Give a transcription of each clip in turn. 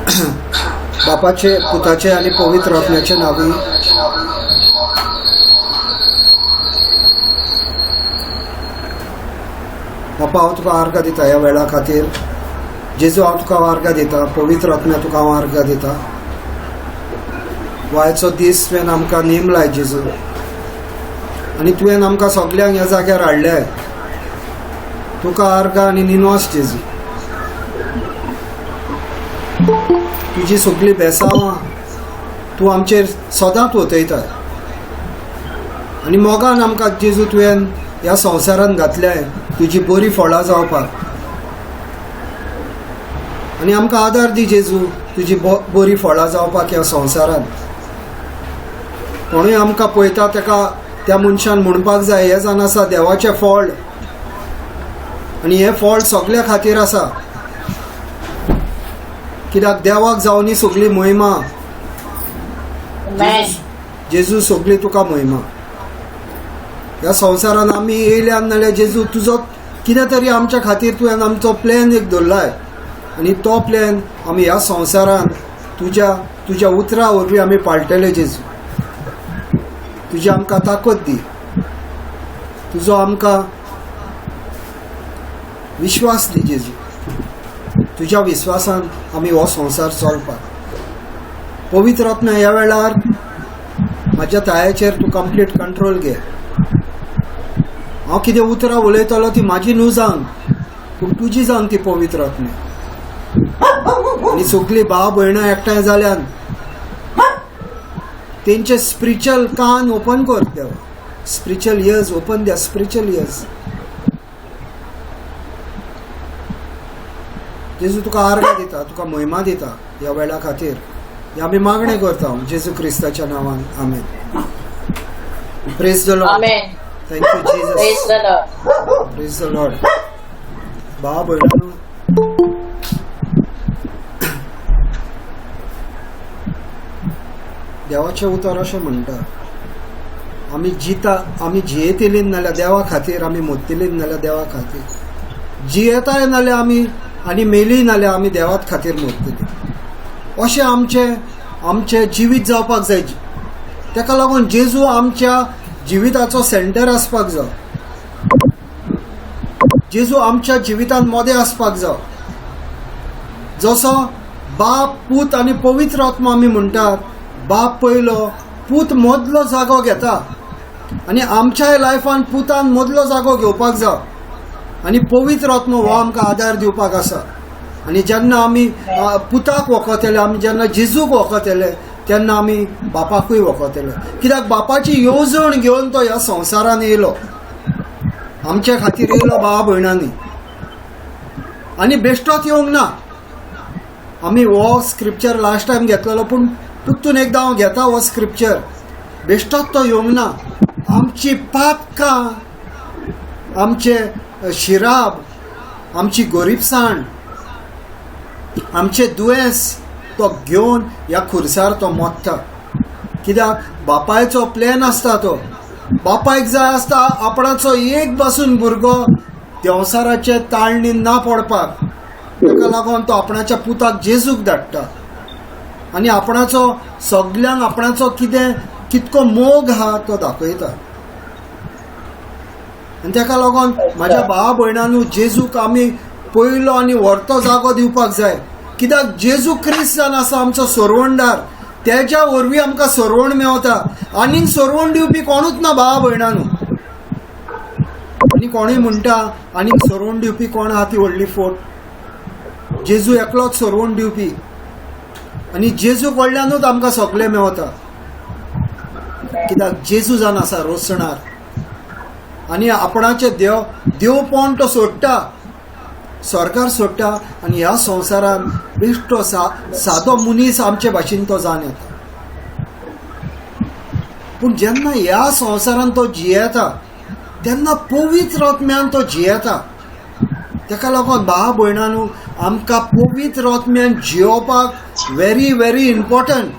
बापाचे, पुताचे आणि पवित्र आत्म्याचे नावी. बापा, हांव तुका आर्गां दिता ह्या वेळा खातीर. जेजू, हांव तुका आर्गां दिता. पवित्र आत्म्या तुका हांव आर्गां दिता. आयचो दीस तुवें आमकां नेमलाय जेजू, आनी तुवें आमकां सगल्यांक ह्या जाग्यार हाडले. तुका आर्गां आनी निनवास जेजू. तुजी सगळी बेसांवां तूं आमचेर सदांच ओतयता. आनी मोगान आमकां जेजू तुवें ह्या संवसारांत घातल्या तुजी बरी फळां जावपाक. आनी आमकां आदार दी जेजू, तुजी बरी फळां जावपाक ह्या संवसारांत. कोणूय आमकां पळयता ताका त्या मनशान म्हणपाक जाय, हें जावन आसा देवाचें फळ, आनी हें फळ सगल्या खातीर आसा. कित्याक देवाक जावनी सगळी महिमा. जेजू, सगळी तुका महिमा. ह्या संवसारान आमी येयल्यान नाल्यार जेजू तुजो कितें तरी आमच्या खातीर तुवें आमचो प्लॅन एक दवरलाय, आनी तो प्लॅन आमी ह्या संवसारान तुज्या उतरा वरवीं आमी पाळटले. जेजू, तुजी आमकां ताकद दी. तुजो आमकां विश्वास दी जेजू. तुज्या विश्वासान आमी हो संवसार चलपाक. पवित्र आत्म्या, ह्या वेळार म्हाज्या तायाचेर तूं कंप्लीट कंट्रोल घे. हांव कितें उतरां उलयतलो ती म्हाजी न्हू जावन, पूण तुजी जावन ती पवित्र आत्म्या. आनी सगळीं भाव भयणां एकठांय जाल्यान तेंचे स्पिरिच्युअल कान ओपन कर देवा. स्पिरिच्युअल इयर्स ओपन द्या. स्पिरिच्युअल इयर्स जेजू, तुका आर्गां दिता, तुका महिमा दिता ह्या वेळा खातीर. हे आमी मागणें करता जेजू क्रिस्ताच्या नांवान. आमेन. Praise the lord. Thank you Jesus. Praise the lord. भाव भयणांनो, देवाचें उतर अशें म्हणटा, आमी जियेतलीं नाल्यार देवा खातीर, आमी मरतलीं नाल्यार देवा खातीर, जियेताय नाल्यार आमी, आनी मेली नाल्यार आमी देवात खातीर मरतलीं. अशें आमचें जिवीत जावपाक जाय. ताका लागून जेजू आमच्या जिविताचो सेंटर आसपाक जाय. जेजू आमच्या जिवितांत मोदें आसपाक जाय. जसो बाप, पूत आनी पवित्र आत्मा आमी म्हणटात, बाप पयलो, पूत मदलो जागो घेता, आनी आमच्याय लायफान पुतान मदलो जागो घेवपाक जाय. आनी पवित्र आत्मा हो आमकां आदार दिवपाक आसा. आनी जेन्ना आमी पुताक वखतले, आमी जेन्ना जेजूक वखतले, तेन्ना आमी बापाकूय वखतले. कित्याक बापाची येवजण घेवन तो ह्या संवसारान येयलो, आमच्या खातीर येयलो भाव भयणांनी. आनी बेश्टोच येवंक ना. आमी हो स्क्रिप्चर लास्ट टायम घेतलेलो, पूण पुत्तून एकदां हांव घेता हो स्क्रिप्चर. बेश्टोच तो येवंक ना. आमची पातकां, आमचे शिराब, आमची गरीबसाण, आमचे दुयेंस तो घेवन ह्या खुर्सार तो मोडटा. कित्याक बापायचो प्लॅन आसता. तो बापायक जाय आसता आपणाचो एक पासून भुरगो देंवसाराचे ताळणीन ना पडपाक. ताका लागून तो आपणाच्या पुताक जेजूक धाडटा, आनी आपणाचो सगल्यांक आपणाचो कितको मोग आहा तो दाखयता. आनी ताका लागून म्हाज्या भावा भयणांनो, जेजूक आमी पयलो आनी व्हरतो जागो दिवपाक जाय. कित्याक जेजू क्रिस्त जावन आसा आमचो सोरवणदार. तेज्या वरवीं आमकां सोरवण मेवता. आनीक सोरवण दिवपी कोणूच ना भावा भयणांनो. आनी कोणूय म्हणटा आनीक सोरवण दिवपी कोण आहा ती व्हडली फोट. जेजू एकलोच सोरवण दिवपी. आनी जेजू कडल्यानूच आमकां सगळें मेवता. कित्याक जेजू जावन आसा रोसणार. आनी आपणाचे देवपण तो सोडटा, सरकार सोडटा, आनी ह्या संवसारान बेश्टो सादो मनीस आमचे भाशेन तो जावन येता. पूण जेन्ना ह्या संवसारान तो जियेता तेन्ना पवित्र आत्म्यान तो जियेता. ताका लागून भावा भयणांनो, आमकां पवित्र आत्म्यान जियोवपाक very very important.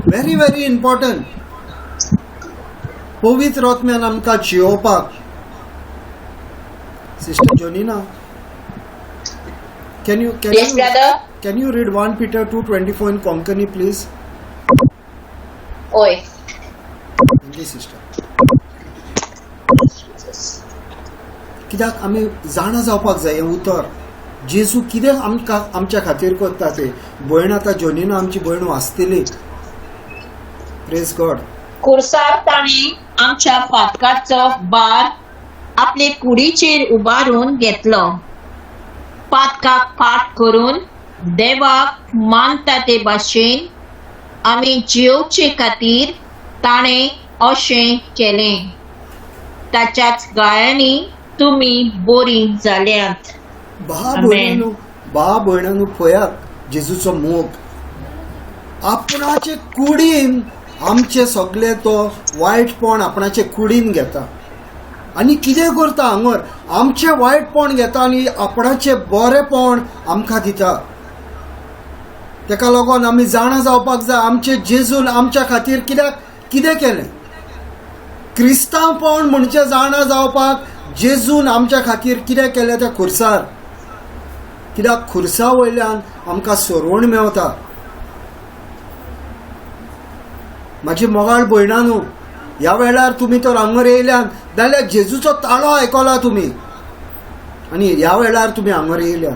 Very very important. पवित्र आत्म्यान आमकां जियोवपाक. Sister Jonina, can you yes brother can you read 1 Peter 2:24 in Konkani, please? होय. Thank you, sister. कित्याक आमी जाणा जावपाक जाय हें उतर जेजू कितें आमकां आमच्या खातीर करता ते. भयण आतां जोनीन आमची भयण वाचतली. Praise God. खुर्सार ताणें आमच्या पातकाचो बार आपले कुडीचेर उबारून घेतलो. पातकाक पाठ करून देवाक मानता ते भाशेन आमी जियोवचे खातीर ताणें अशें केलें. ताच्याच गायांनी तुमी बरी जाल्यात. बा भयणांनो पळयात जेजूचो मोग आपणाचे कुडीन आमचे सगळे तो वायटपण आपणाचे कुडीन घेता आनी कितें करता हांगर आमचे वायटपण घेता आनी आपणाचे बरेपण आमकां दिता. तेका लागून आमी जाणा जावपाक जाय आमचे जेजून आमच्या खातीर कितें केलें. क्रिस्तांवपण म्हणजे जाणा जावपाक जेजून आमच्या खातीर कितें केलें त्या खुर्सार. कित्याक खुर्सा वयल्यान आमकां सोडवण मेवता. म्हाजी मोगाळ भयणांनो ह्या वेळार तुमी तर हांगर येयल्यान जाल्यार जेजूचो ताळो आयकला तुमी आनी ह्या वेळार तुमी हांगर येयल्या.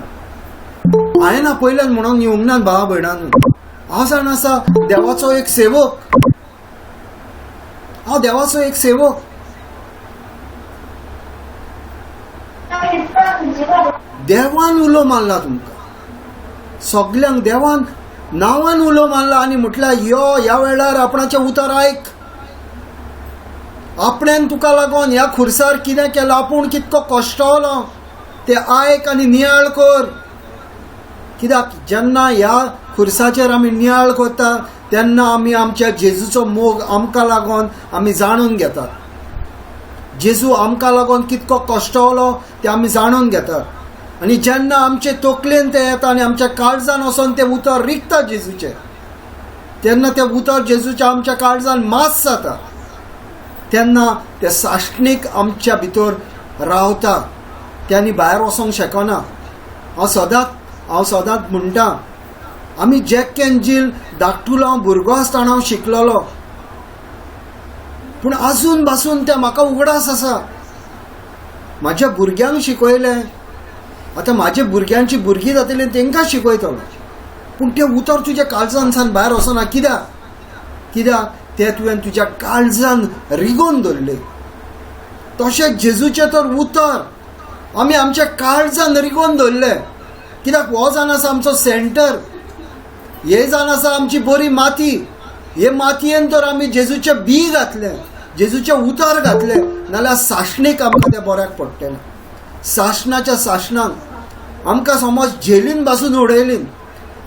हांवें पयल्यान म्हणून येवंक ना भावा भयणांनो. हांव जाण आसा देवाचो एक सेवक. हांव देवाचो एक सेवक. देवान उलो मारला तुमकां सगल्यांक. देवान नांवान उलो मारला आनी म्हटल्यार यो ह्या वेळार आपणाचें उतर आयक. आपण्यान तुका लागून ह्या खुर्सार कितें केलां आपूण कितको कश्टावलो तें आयक आनी नियाळ कर. कित्याक जेन्ना ह्या खुर्साचेर आमी नियाळ करता तेन्ना आमी आमच्या जेजूचो मोग आमकां लागून आमी जाणून घेतात. जेजू आमकां लागून कितको कश्टावलो तें आमी जाणून घेतात. आनी जेन्ना आमचे तकलेन तें येता आनी आमच्या काळजान वचोन तें उतर रिगता जेजूचें तेन्ना तें उतर जेजूच्या आमच्या काळजान मास जाता. तेन्ना तें साश्टीक आमच्या भितर रावता. तें आनी भायर वचोंक शकना. हांव सदांच म्हणटा आमी जॅक एन जील धाकटुलो हांव भुरगो आसतना हांव शिकलोलो पूण आजून पासून तें म्हाका उगडास आसा. म्हाज्या भुरग्यांक शिकयलें. आतां म्हाज्या भुरग्यांची भुरगीं जातलीं तांकां शिकयतलो पूण तें उतर तुज्या काळजांसान भायर वचना. कित्याक तें तुवें तुज्या काळजान रिगोवन दवरलें. तशेंच जेजूचें तर उतर आमी आमच्या काळजान रिगोवन दवरलें. कित्याक हो जावन आसा आमचो सेंटर. हे जावन आसा आमची बरी माती. हे मातयेन तर आमी जेजूचें बी घातलें जेजूचें उतर घातलें नाल्यार साश्णीक आमकां तें बऱ्याक पडटलें. साश्णाच्या साश्णान आमकां समज जेलीन पासून उडयलीं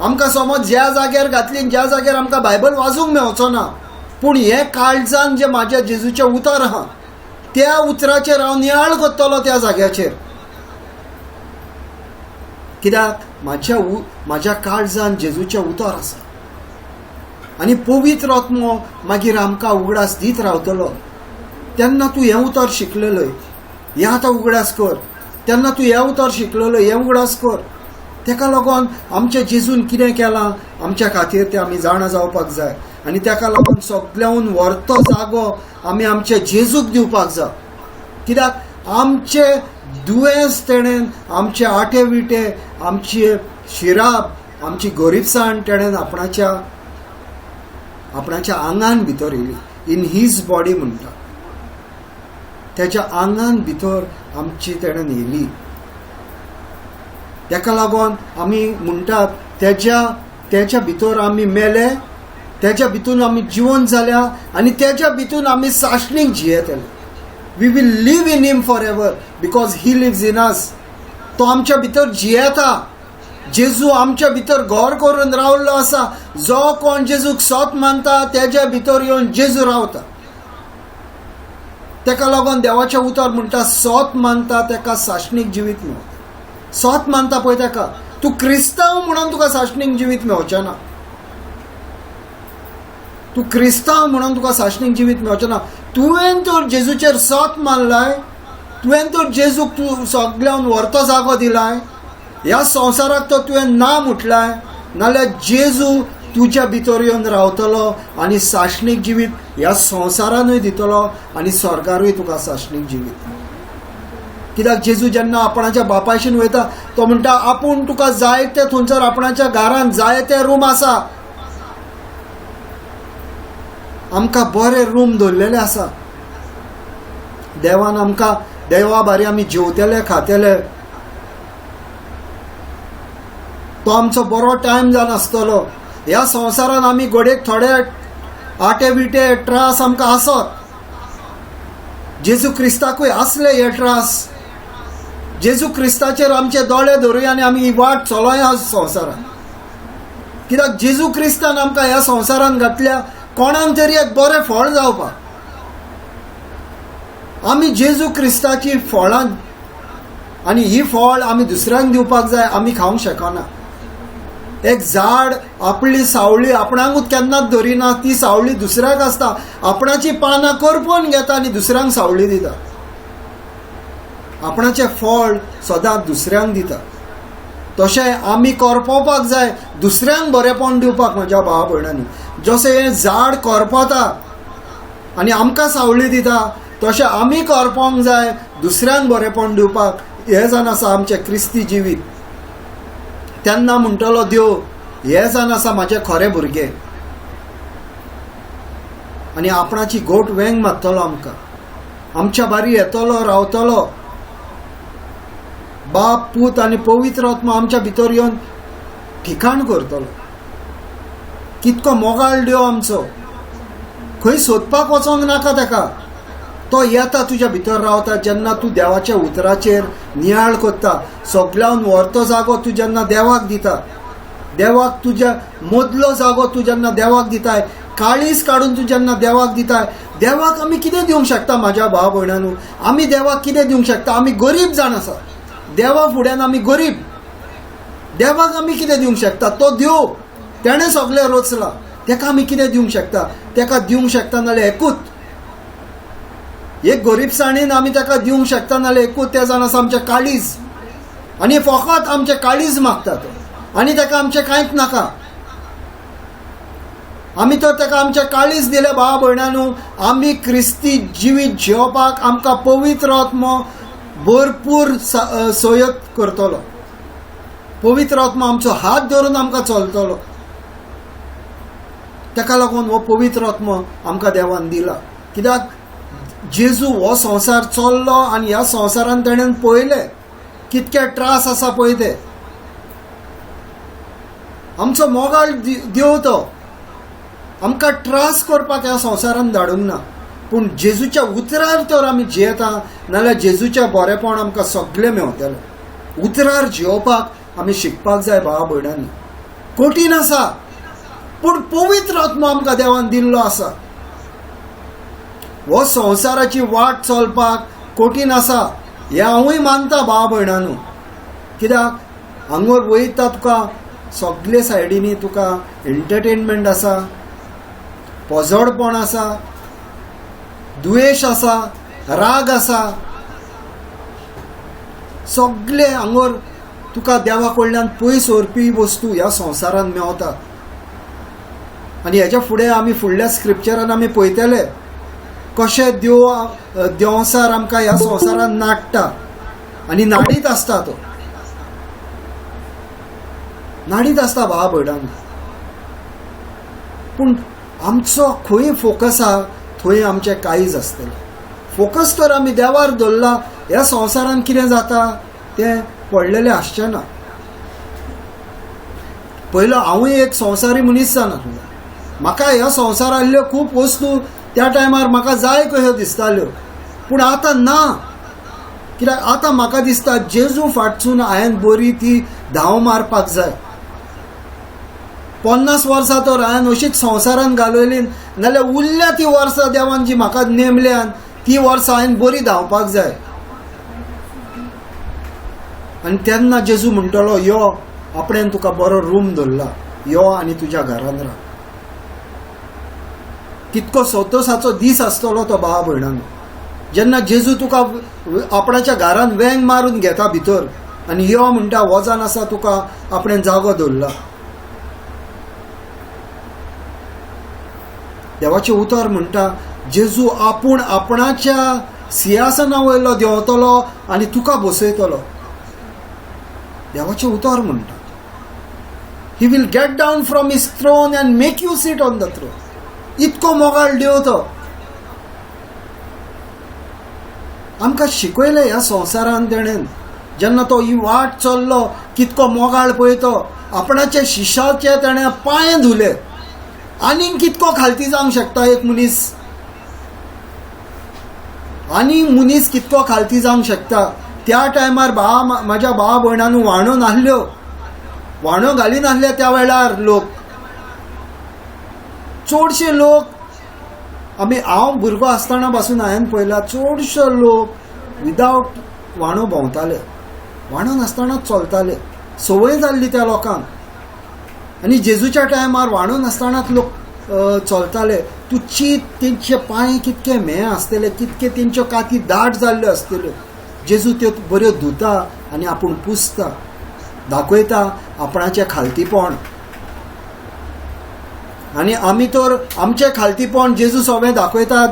आमकां समज ज्या जाग्यार घातलीं ज्या जाग्यार आमकां बायबल वाचूंक मेवचो ना पूण हें काळजान जें म्हाज्या जेजूचें उतर आहा त्या उतराचेर हांव नियाळ करतलो त्या जाग्याचेर. कित्याक म्हाज्या काळजान जेजूचें उतर आसा आनी पवित्र आत्मो मागीर आमकां उगडास दीत रावतलो. तेन्ना तूं हें उतर शिकलेलो हें आतां उगडास कर. तेन्ना तूं हें उतर शिकलेलो हें उगडास कर. तेका लागून आमच्या जेजून कितें केलां आमच्या खातीर तें आमी जाणा जावपाक जाय आनी तेका लागून सगळ्यांहून व्हरतो जागो आमी आमच्या जेजूक दिवपाक जाय. कित्याक आमचे दुयेंस तेणेन आमचे आटे विटे आमचे शिराब आमची गरीबसाण तेणेन आपणाच्या आंगान भितर येयली. इन हीज बॉडी म्हणटा तेच्या आंगान भितर आमची तेणेन येयली. तेका लागून आमी म्हणटात तेच्या भितर आमी मेले तेच्या भितून आमी जिवन जाल्या आनी तेच्या भितून आमी साश्णीक जियेतले. We will live in him forever because he lives in us. तो आमच्या भितर जियेता. जेजू आमच्या भितर घर करून रावल्लो आसा. जो कोण जेजूक सोत मानता तेच्या भितर येवन जेजू रावता. तेका लागून देवाचें उतर म्हणटा सोत मानता तेका साश्णीक जिवीत मेवता. सोत मानता पळय तेका तूं क्रिस्तांव म्हणून तुका साश्णीक जिवीत मेवचें ना. तूं क्रिस्तांव म्हणून तुका साश्णीक जिवीत मेवचें ना. तुवें तर जेजूचेर सोत मानलाय. तुवें तर जेजूक तूं सगळ्यांत व्हरतो जागो दिलाय. ह्या संवसाराक तो तुवें ना म्हटलाय नाल्यार जेजू तुज्या भितर येवन रावतलो आनी साश्णीक जिवीत ह्या संवसारानूय दितलो आनी स्वर्गारूय तुका साश्णीक जिवीत. कित्याक जेजू जेन्ना आपणाच्या बापायशीन वयता तो म्हणटा आपूण तुका जाय ते थंयसर आपणाच्या घरांत जाय ते रूम आसा. आमकां बरे रूम दवरलेले आसा. देवान आमकां देवा भारी आमी जेवतले खातले. तो आमचो बरो टायम जावन आसतलो. ह्या संवसारान आमी घोडेक थोडे आटे बिटे त्रास आमकां आसत. जेजू क्रिस्ताकूय आसले हे त्रास. जेजू क्रिस्ताचेर आमचे दोळे धरुया आनी आमी ही वाट चलोया संवसारान. कित्याक जेजू क्रिस्तान आमकां ह्या संवसारान घातल्या कोणान तरी एक बरें फळ जावपाक. आमी जेजू क्रिस्ताची फळां आनी ही फळ आमी दुसऱ्यांक दिवपाक जाय आमी खावंक शकना. एक झाड आपली सावळी आपणाकूच केन्नाच धरिना. ती सावळी दुसऱ्याक आसता. आपणाची पानां करपून घेता आनी दुसऱ्यांक सावळी दिता. आपणाचें फळ सदांच दुसऱ्यांक दिता. तशें आमी करपोवपाक जाय दुसऱ्यांक बरेपण दिवपाक. म्हज्या भावा भयणांनी जशें हें झाड करपता आनी आमकां सावळी दिता तशें आमी करपोंक जाय दुसऱ्यांक बरेपण दिवपाक. हें जावन आसा आमचें क्रिस्ती जिवीत. तेन्ना म्हणटलो देव हें जावन आसा म्हाजें खरें भुरगें. आनी आपणाची गोट वेंग मारतलो आमकां. आमच्या बारी येतलो रावतलो. बाप पूत आनी पवित्र आत्मा आमच्या भितर येवन ठिकाण करतलो. कितको मोगाळ देव आमचो. खंय सोदपाक वचोंक नाका ताका. तो येता तुज्या भितर रावता. जेन्ना तूं देवाच्या उतराचेर नियाळ करता सगळ्यान व्हरतो जागो तूं जेन्ना देवाक दिता. देवाक तुज्या मदलो जागो तूं जेन्ना देवाक दिताय. काळीज काडून तूं जेन्ना देवाक दिताय. देवाक आमी कितें दिवंक शकता म्हाज्या भाव भयणांनो. आमी देवाक कितें दिवंक शकता. आमी गरीब जाण आसा. देवा फुड्यान आमी गरीब. देवाक आमी कितें दिवंक शकता. तो देव तेणें सगळें रचला. तेका आमी कितें दिवंक शकता. तेका दिवंक शकता नाल्यार एकूच एक गरीबसाणीन आमी ताका दिवंक शकता नाल्यार एकूच तें जावन आसा आमचें काळीज. आनी फकत आमचें काळीज मागता तो. आनी ताका आमचें कांयच नाका. आमी तर ताका आमचें काळीज दिलें भावा भयणांनो. आमी क्रिस्ती जिवीत जेवपाक आमकां पवित्र आत्मा भरपूर सयत करतलो. पवित्र आत्मा आमचो हात धरून आमकां चलतलो. ताका लागून हो पवित्र आत्मा आमकां देवान दिला. कित्याक जेजू हो संवसार चल्लो आनी ह्या संवसारान तेणेन पळयले कितके त्रास आसा पळय ते. आमचो मोगाळ देव तो. आमकां त्रास करपाक ह्या संवसारान धाडूंक ना. पूण जेजूच्या उतरार तर आमी जियेता नाल्यार जेजूचें बरेपण आमकां सगळें मेवतलें. उतरार जियोवपाक आमी शिकपाक जाय भावा भयणांनी. कठीण आसा पूण पवित्र आत्मा आमकां देवान दिल्लो आसा. हो संवसाराची वाट चलपाक कठीण आसा हें हांवूय मानता भावा भयणांनो. कित्याक हांगोर वयता तुका सगळे सायडीनी तुका एंटरटेनमेंट आसा. पोजडपण आसा. दुयेश आसा. राग आसा. सगळे हांगोर तुका देवा कडल्यान पयस व्हरपी वस्तू ह्या संवसारान मेवता. आनी हेच्या फुडें आमी फुडल्या स्क्रिप्चरान आमी पळयतले कशें देवसार आमकां ह्या संवसारान नाडटा आनी नाडीत आसता तो. नाडीत आसता भावा भयणांनो. पूण आमचो खंय फोकस आहा थंय आमचें कांयच आसतलें. फोकस तर आमी देवार दवरला. ह्या संवसारान कितें जाता तें पडलेलें आसचें ना. पयलो हांवूय एक संवसारी मनीस जावन आसलो. म्हाका ह्या संवसारांतल्यो खूब वस्तू त्या टायमार म्हाका जाय कश्यो दिसताल्यो. पूण आतां ना. कित्याक आतां म्हाका दिसता जेजू फाटसून हांवें बरी ती धांव मारपाक जाय. 50 वर्सां तर हांवें अशीच संवसारान घालयली नाल्यार उरल्या ती वर्सां देवान जी म्हाका नेमल्यान ती वर्सां हांवें बरी धांवपाक जाय. आनी तेन्ना जेजू म्हणटलो यो आपणें तुका बरो रूम दवरला. यो आनी तुज्या घरान राव. कितको संतोशाचो दीस आसतलो तो भावा भयणांनो. जेन्ना जेजू तुका आपणाच्या घरान वेंग मारून घेता भितर आनी यो म्हणटा हो जावन आसा तुका आपणें जागो दवरला. देवाचें उतर म्हणटा जेजू आपूण आपणाच्या सिंहासना वयलो देंवतलो आनी तुका बसयतलो. देवाचें उतर म्हणटा he will get down from his throne and make you seat on the throne. इतको मोगाळ देव तो. आमकां शिकयलें ह्या संवसारान तेणेन जेन्ना तो ही वाट चल्लो कितको मोगाळ पळय तो. आपणाचे शिश्याचे तेणें पांय धुले. आनीक कितको खालती जावंक शकता एक मनीस. आनी मनीस कितको खालती जावंक शकता. त्या टायमार म्हाज्या भावा भयणांनी व्हाणो नासल्यो. व्हाणो घाली नासले त्या वेळार लोक. चडशे लोक हांव भुरगो आसतना पासून हांवें पळयला चडशे लोक विदावट व्हाणो भोंवताले. व्हाणो नासतनाच चलताले. संवय जाल्ली त्या लोकांक. आनी जेजूच्या टायमार व्हाणो नासतनाच लोक चलताले. तूं चिंत तेंचे पांय कितके म्हें आसतले कितके तेंच्यो काती दाट जाल्ल्यो आसतल्यो. जेजू त्यो बऱ्यो धुता आनी आपूण पुसता. दाखयता आपणाचें खालतीपण. आनी आमी तर आमचें खालतीपण जेजू सवें दाखयतात.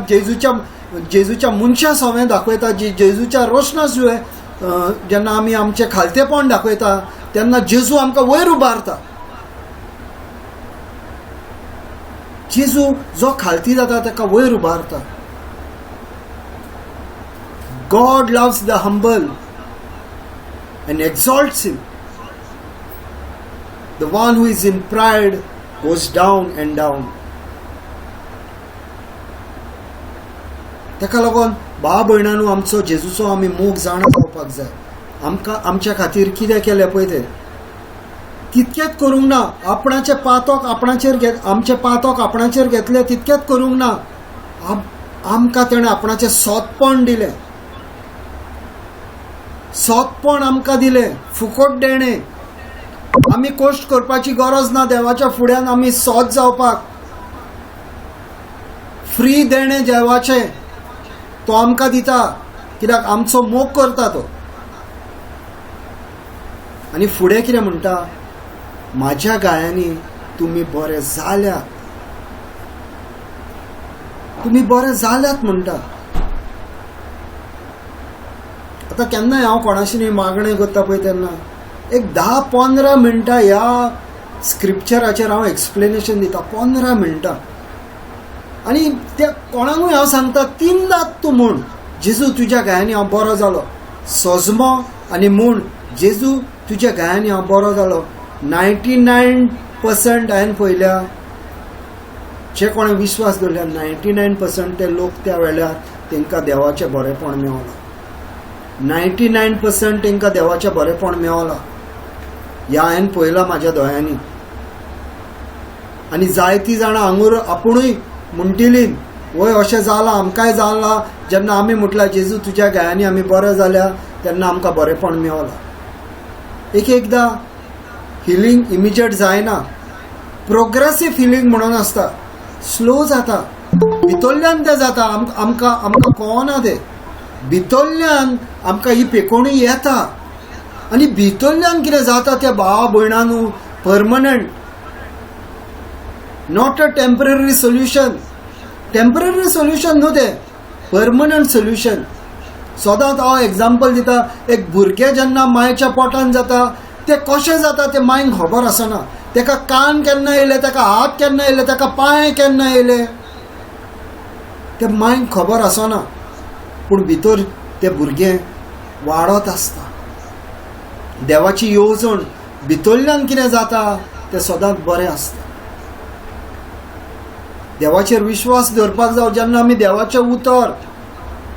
जेजूच्या मनशा सवें दाखयता. जेजूच्या रोशना शिवाय जेन्ना आमी आमचें खालतेपण दाखयता तेन्ना जेजू आमकां वयर उबारता. जेजू जो खालती जाता ताका वयर उबारता. God loves the humble and exalts him. The one who is in pride goes down and down. ताका लागून भाव भयणांनो आमचो जेजूचो आमी मोग जाणा जावपाक जाय. आमकां आमच्या खातीर कितें केलें पळय तें तितकेंच करूंक ना. आपणाचे पातोक आपणाचेर आमचे पातोक आपणाचेर घेतले तितकेंच करूंक ना. आमकां तेणें आपणाचें सोंतपण दिलें. सोंतपण आमकां दिलें. फुकट देणें. आमी कश्ट करपाची गरज ना. देवाच्या फुड्यान आमी सोत जावपाक. फ्री देणें देवाचें तो आमकां दिता. कित्याक आमचो मोग करता तो. आनी फुडें कितें म्हणटा म्हाज्या गायांनी तुमी बरे जाल्यात. तुमी बरे जाल्यात म्हणटा. आतां केन्नाय हांव कोणाशी मागणें करता पळय तेन्ना एक 10-15 मिनटां ह्या स्क्रिप्चराचेर हांव एक्सप्लेनेशन दिता. 15 मिनटां. आनी त्या कोणाकूय हांव सांगता 3दां तूं म्हूण जेजू तुज्या गायांनी हांव बरो जालो. सोजमो आनी म्हूण जेजू तुज्या गायांनी हांव बरो जालो. 99% हांवें पळयल्या जे कोणें विश्वास दवरल्या 99% ते लोक त्या वेळार तांकां देवाचें बरेपण मेळना. 99% तांकां देवाचें बरेपण मेळना. ह्या हांवें पळयलां म्हाज्या दोळ्यांनी. आनी जायतीं जाणां हांगूर आपुणूय म्हणटिलीं वय अशें जालां आमकांय जालां. जेन्ना आमी म्हटलां जेजू तुज्या गायांनी आमी बरे जाल्या तेन्ना आमकां बरेपण मेळलां. एकदां हिलींग इमिजिएट जायना. प्रोग्रेसीव हिलींग म्हणून आसता. स्लो जाता. भितरल्यान तें जाता. आमकां कळना तें. भितरल्यान आमकां ही पेकोवणी येता. आनी भितरल्यान कितें जाता तें भावा भयणांनो permanent. Not a temporary solution. Temporary solution न्हू तें. Permanent solution. सदांच हांव एग्जाम्पल दिता. एक भुरगें जेन्ना मायेच्या पोटान जाता तें कशें जाता तें मायक खबर आसना. ताका कान केन्ना येयले ताका हात केन्ना येयले ताका पांय केन्ना येयले तें मायक खबर आसना. पूण भितर तें भुरगें वाडत आसता. देवाची येवजण भितरल्यान कितें जाता तें सदांच बरें आसता. देवाचेर विश्वास दवरपाक जाय. जेन्ना आमी देवाचें उतर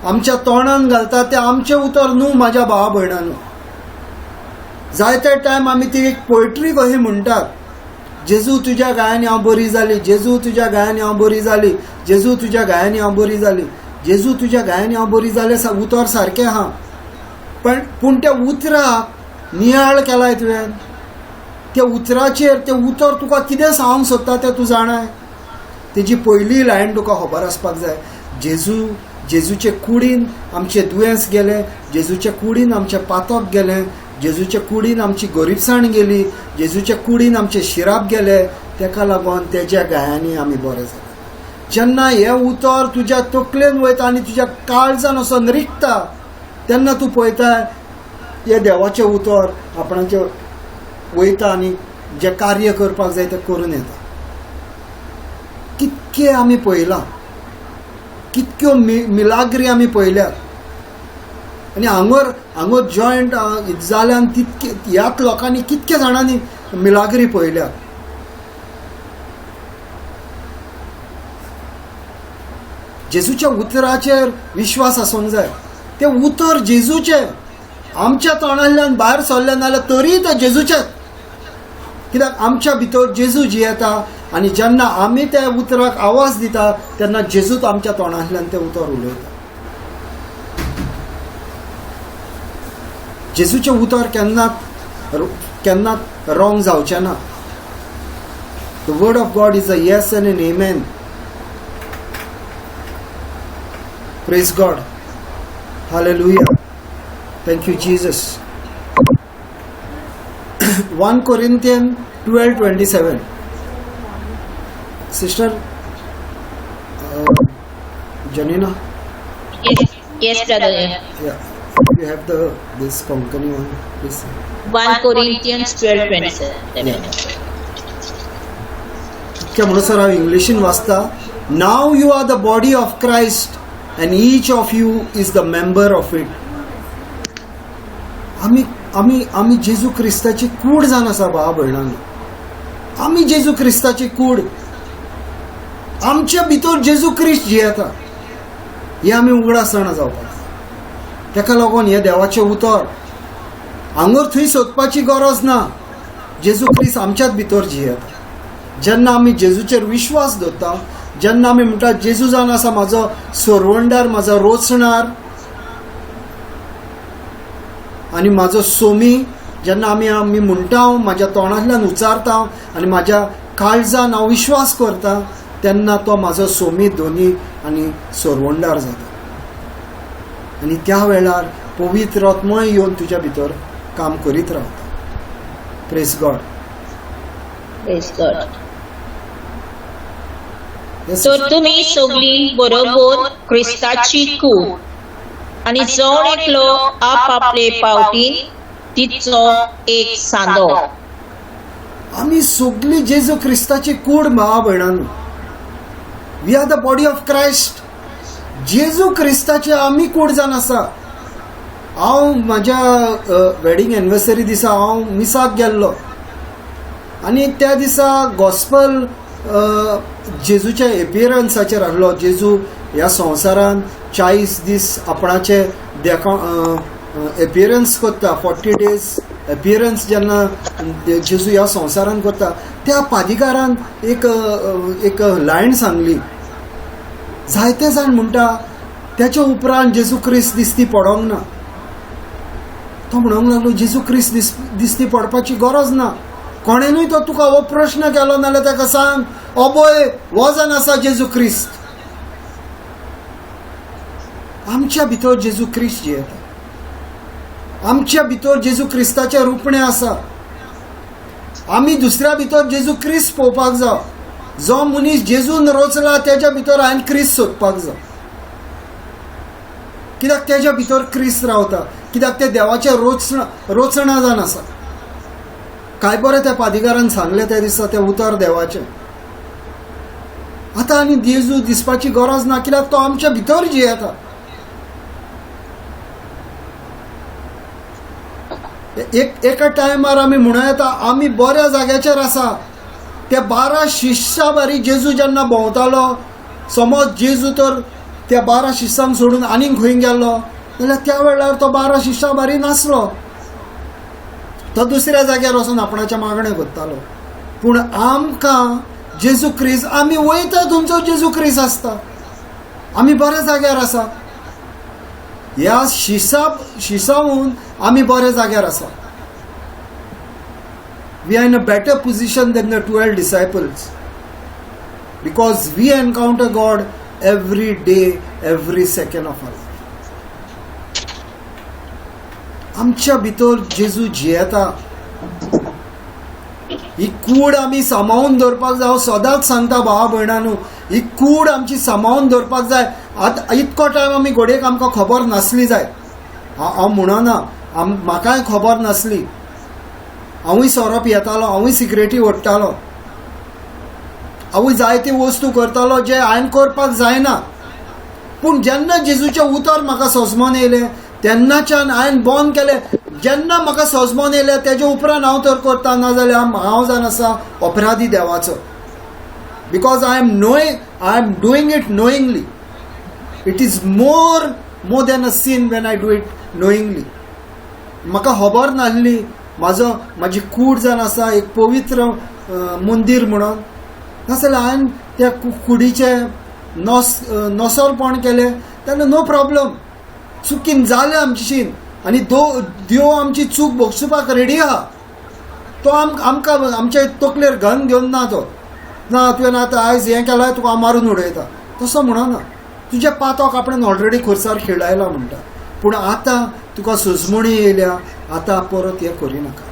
आमच्या तोंडान घालता तें आमचें उतर न्हू म्हाज्या भावा भयणांनो. जायते टायम आमी ती एक पोयट्री कशी म्हणटात. जेजू तुज्या गायांनी हांव बरी जाली. जेजू तुज्या गायांनी हांव बरी जाली. जेजू तुज्या गायांनी हांव बरी जाली. जेजू तुज्या गायांनी हांव बरी जालें उतर सारकें आहा. पूण त्या उतराक नियाळ केलाय तुवें. त्या उतराचेर तें उतर तुका कितें सांगूंक सोदता तें तूं जाणाय. तेजी पयली लायन तुका खबर आसपाक जाय. जेजूचे कुडीन आमचें दुयेंस गेलें. जेजूच्या कुडीन आमचें पातक गेलें. जेजूच्या कुडीन आमची गरीबसाण गेली. जेजूच्या कुडीन आमचे शिराप गेले. ताका लागून तेज्या गायांनी आमी बरे जाले. जेन्ना हे उतर तुज्या तकलेन वयता आनी तुज्या काळजान असो रिगता तेन्ना तूं पळयता हे देवाचें उतर आपणाचें वयता आनी जे कार्य करपाक जाय तें करून येता. कितके आमी पळयलां, कितक्यो मिलाग्री आमी पळयल्यात आनी हांगर जॉयंट जाल्यान तितके ह्याच लोकांनी कितके जाणांनी मिलाग्री पळयल्यात. जेजूच्या उतराचेर विश्वास आसूंक जाय. ते उतर जेजूचे आमच्या तोंडांतल्यान भायर सरले नाल्यार तरी ते जेजूचेच, कित्याक आमच्या भितर जेजू जियेता आनी जेन्ना आमी त्या उतराक आवाज दिता तेन्ना जेजूच आमच्या तोंडांतल्यान ते उतर उलयता. जेजूचें उतर केन्नाच रॉंग जावचें ना. The word of God is a yes and an amen. Praise God. Hallelujah. Thank you, Jesus. 1 Corinthians 12:27. Sister Janina. Yes, brother. Yeah. You have this Konkani one, please. 1 Corinthians 12:27. क्या म्हणून सर हांव इंग्लिशीन वाचता. Now you are the body of Christ and each of you is the member of it. आमी जेजू क्रिस्ताची कूड जावन आसा भावा भयणांनी. आमी जेजू क्रिस्ताची कूड. आमच्या भितर जेजू क्रिस्त जियेता हे आमी उगडासण जावपाक. तेका लागून हे देवाचें उतर हांगर थंय सोदपाची गरज ना. जेजू क्रिस्त आमच्याच भितर जियेता. जेन्ना आमी जेजूचेर विश्वास दवरता, जेन्ना आमी म्हणटा जेजू जावन आसा म्हाजो सोरवंडार, म्हाजो रोचणार आनी म्हाजो सोमी, जेन्ना आमी म्हणटा हांव म्हाज्या तोंडांतल्यान उच्चारता आनी म्हाज्या काळजान हांव विश्वास करता तेन्ना तो म्हाजो सोमी दोनी आनी सोरवंडार जाता. आनी त्या वेळार पवित्र आत्मय येवन तुज्या भितर काम करीत रावता. Praise God. Praise God. तर तुम्ही सगळी बरोबर क्रिस्ताची कूड आणि जण एकलो आपापले पावटीन तिचो एक सांदो. आमी सगळी जेजू क्रिस्ताची कूड भावा भयणांनो. We are the body of Christ. जेजू क्रिस्ताचे आमी कूड जावन आसा. हांव म्हाज्या वेडिंग एनिवर्सरी दिसा हांव मिसाक गेल्लो आनी त्या दिसा गॉस्पल जेजूच्या एपियरन्साचेर आहलो. जेजू ह्या संवसारान 40 दीस आपणाचे एपियरन्स करता. 40 days एपियरन्स जेन्ना जेजू ह्या संवसारान करता त्या पादिकारान एक लायन सांगली. जायते जाण म्हणटा त्याच्या उपरांत जेजू क्रिस्त दिसती पडोंक ना. तो म्हणूंक लागलो जेजू क्रिस्त दिसती पडपाची गरज ना. कोणेनूय तो तुका हो प्रश्न केलो नाल्यार ताका सांग अबोय हो जावन आसा जेजू क्रिस्त. आमच्या भितर जेजू क्रिस्त जियेता. आमच्या भितर जेजू क्रिस्ताचें रुपणें आसा. आमी दुसऱ्या भितर जेजू क्रिस्त पळोवपाक जाय. जो मनीस जेजून रोचला तेज्या भितर हांवें क्रिस्त सोदपाक जाय. कित्याक तेज्या भितर क्रिस्त रावता. कित्याक ते देवाचें रोचणा जावन आसा. काय बरें त्या पादिकारान सांगलें त्या दिसा तें उतर देवाचें. आतां आनी जेजू दिसपाची गरज ना कित्याक तो आमच्या भितर जियेता. एका टायमार आमी म्हणूं येता आमी बऱ्या जाग्याचेर आसा. ते 12 शिश्यां बारी जेजू जेन्ना भोंवतालो, समज जेजू तर त्या 12 शिश्यांक सोडून आनीक खंय गेल्लो जाल्यार त्या वेळार तो 12 शिश्यां बारी नासलो. तो दुसऱ्या जाग्यार वचून आपणाचें मागणें करतालो. पूण आमकां जेजू क्रिस्त आमी वयता तुमचो जेजू क्रिस्त आसता. आमी बऱ्या जाग्यार आसा. ह्या शिसावून आमी बऱ्या जाग्यार आसा. We are in a better position than the 12 disciples because we encounter God every day, every second of our life. आमच्या भितर जेजू जियेता ही कूड आमी सांबाळून दवरपाक जाय. हांव सदांच सांगता भावा भयणांनो, ही कूड आमची सांबाळून दवरपाक जाय. आतां इतको टायम आमी घोडयेक आमकां खबर नासली जाय. हांव म्हणना, म्हाकाय खबर नासली. हांवूय सोरो पियेतालो, हांवूय सिगरेटी ओडटालो, हांवूय जायते वस्तू करतालो जे हांवें करपाक जायना. पूण जेन्ना जेजूचें उतर म्हाका सोजमोन येयलें तेन्नाच्यान हांवें बंद केलें. जेन्ना म्हाका सोजमोन येयलें तेजे उपरांत हांव तर करता, नाजाल्यार हांव जावन आसा अपराधी देवाचो. Because I am doing it knowingly. It is more than a sin when I do it knowingly. म्हाका खबर नासली म्हाजी कूड जावन आसा एक पवित्र मंदीर म्हणून. नाजाल्यार हांवें त्या कुडीचें नोसोरपण केलें तेन्ना नो प्रॉब्लम. चुकीन जालें आमचीशीन आनी देव आमची चूक भोगसुपाक रेडी आहा. तो आमकां आमच्या तकलेर घन घेवन ना. तो ना तुवें आतां आयज हें केलां तुका हांव मारून उडयता तसो म्हणना. तुज्या पातोक आपणें ऑलरेडी खुर्सार खेळायला म्हणटा. पूण आतां तुका सुजमणी येयल्या, आतां परत हें करिनाका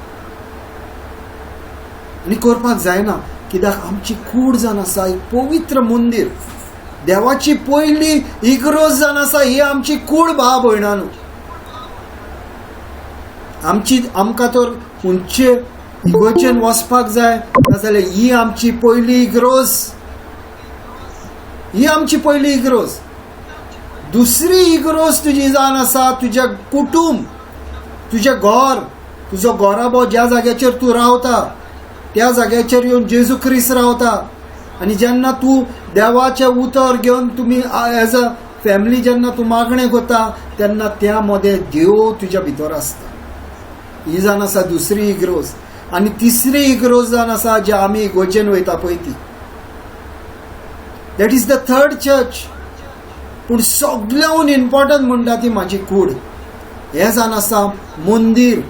आनी करपाक जायना. कित्याक आमची कूड जावन आसा एक पवित्र मंदीर, देवाची पयली इग्रोज जावन आसा. ही आमची कूड भाव भयणांनो. आमकां तर खंयचे इगोर्जेन वचपाक जाय नाजाल्यार ही आमची पयली इग्रोज. ही आमची पयली इग्रोज. दुसरी इग्रोज तुजी जावन आसा तुजें कुटुंब, तुजें घर, तुजो घोराबो ज्या जाग्याचेर तूं रावता त्या जाग्याचेर येवन जेजू क्रिस्त रावता. आनी जेन्ना तूं देवाचें उतर घेवन तुमी एज अ फॅमिली जेन्ना तूं मागणें करता तेन्ना त्या मदें देव तुज्या भितर आसता. ही जावन आसा दुसरी इग्रोज. आनी तिसरी इग्रोज जावन आसा जे आमी इगोर्जेन वयता पळय ती. That is the third church. पूण सगळ्यांत इम्पॉर्टंट म्हणटा ती म्हाजी कूड. हें जावन आसा मंदीर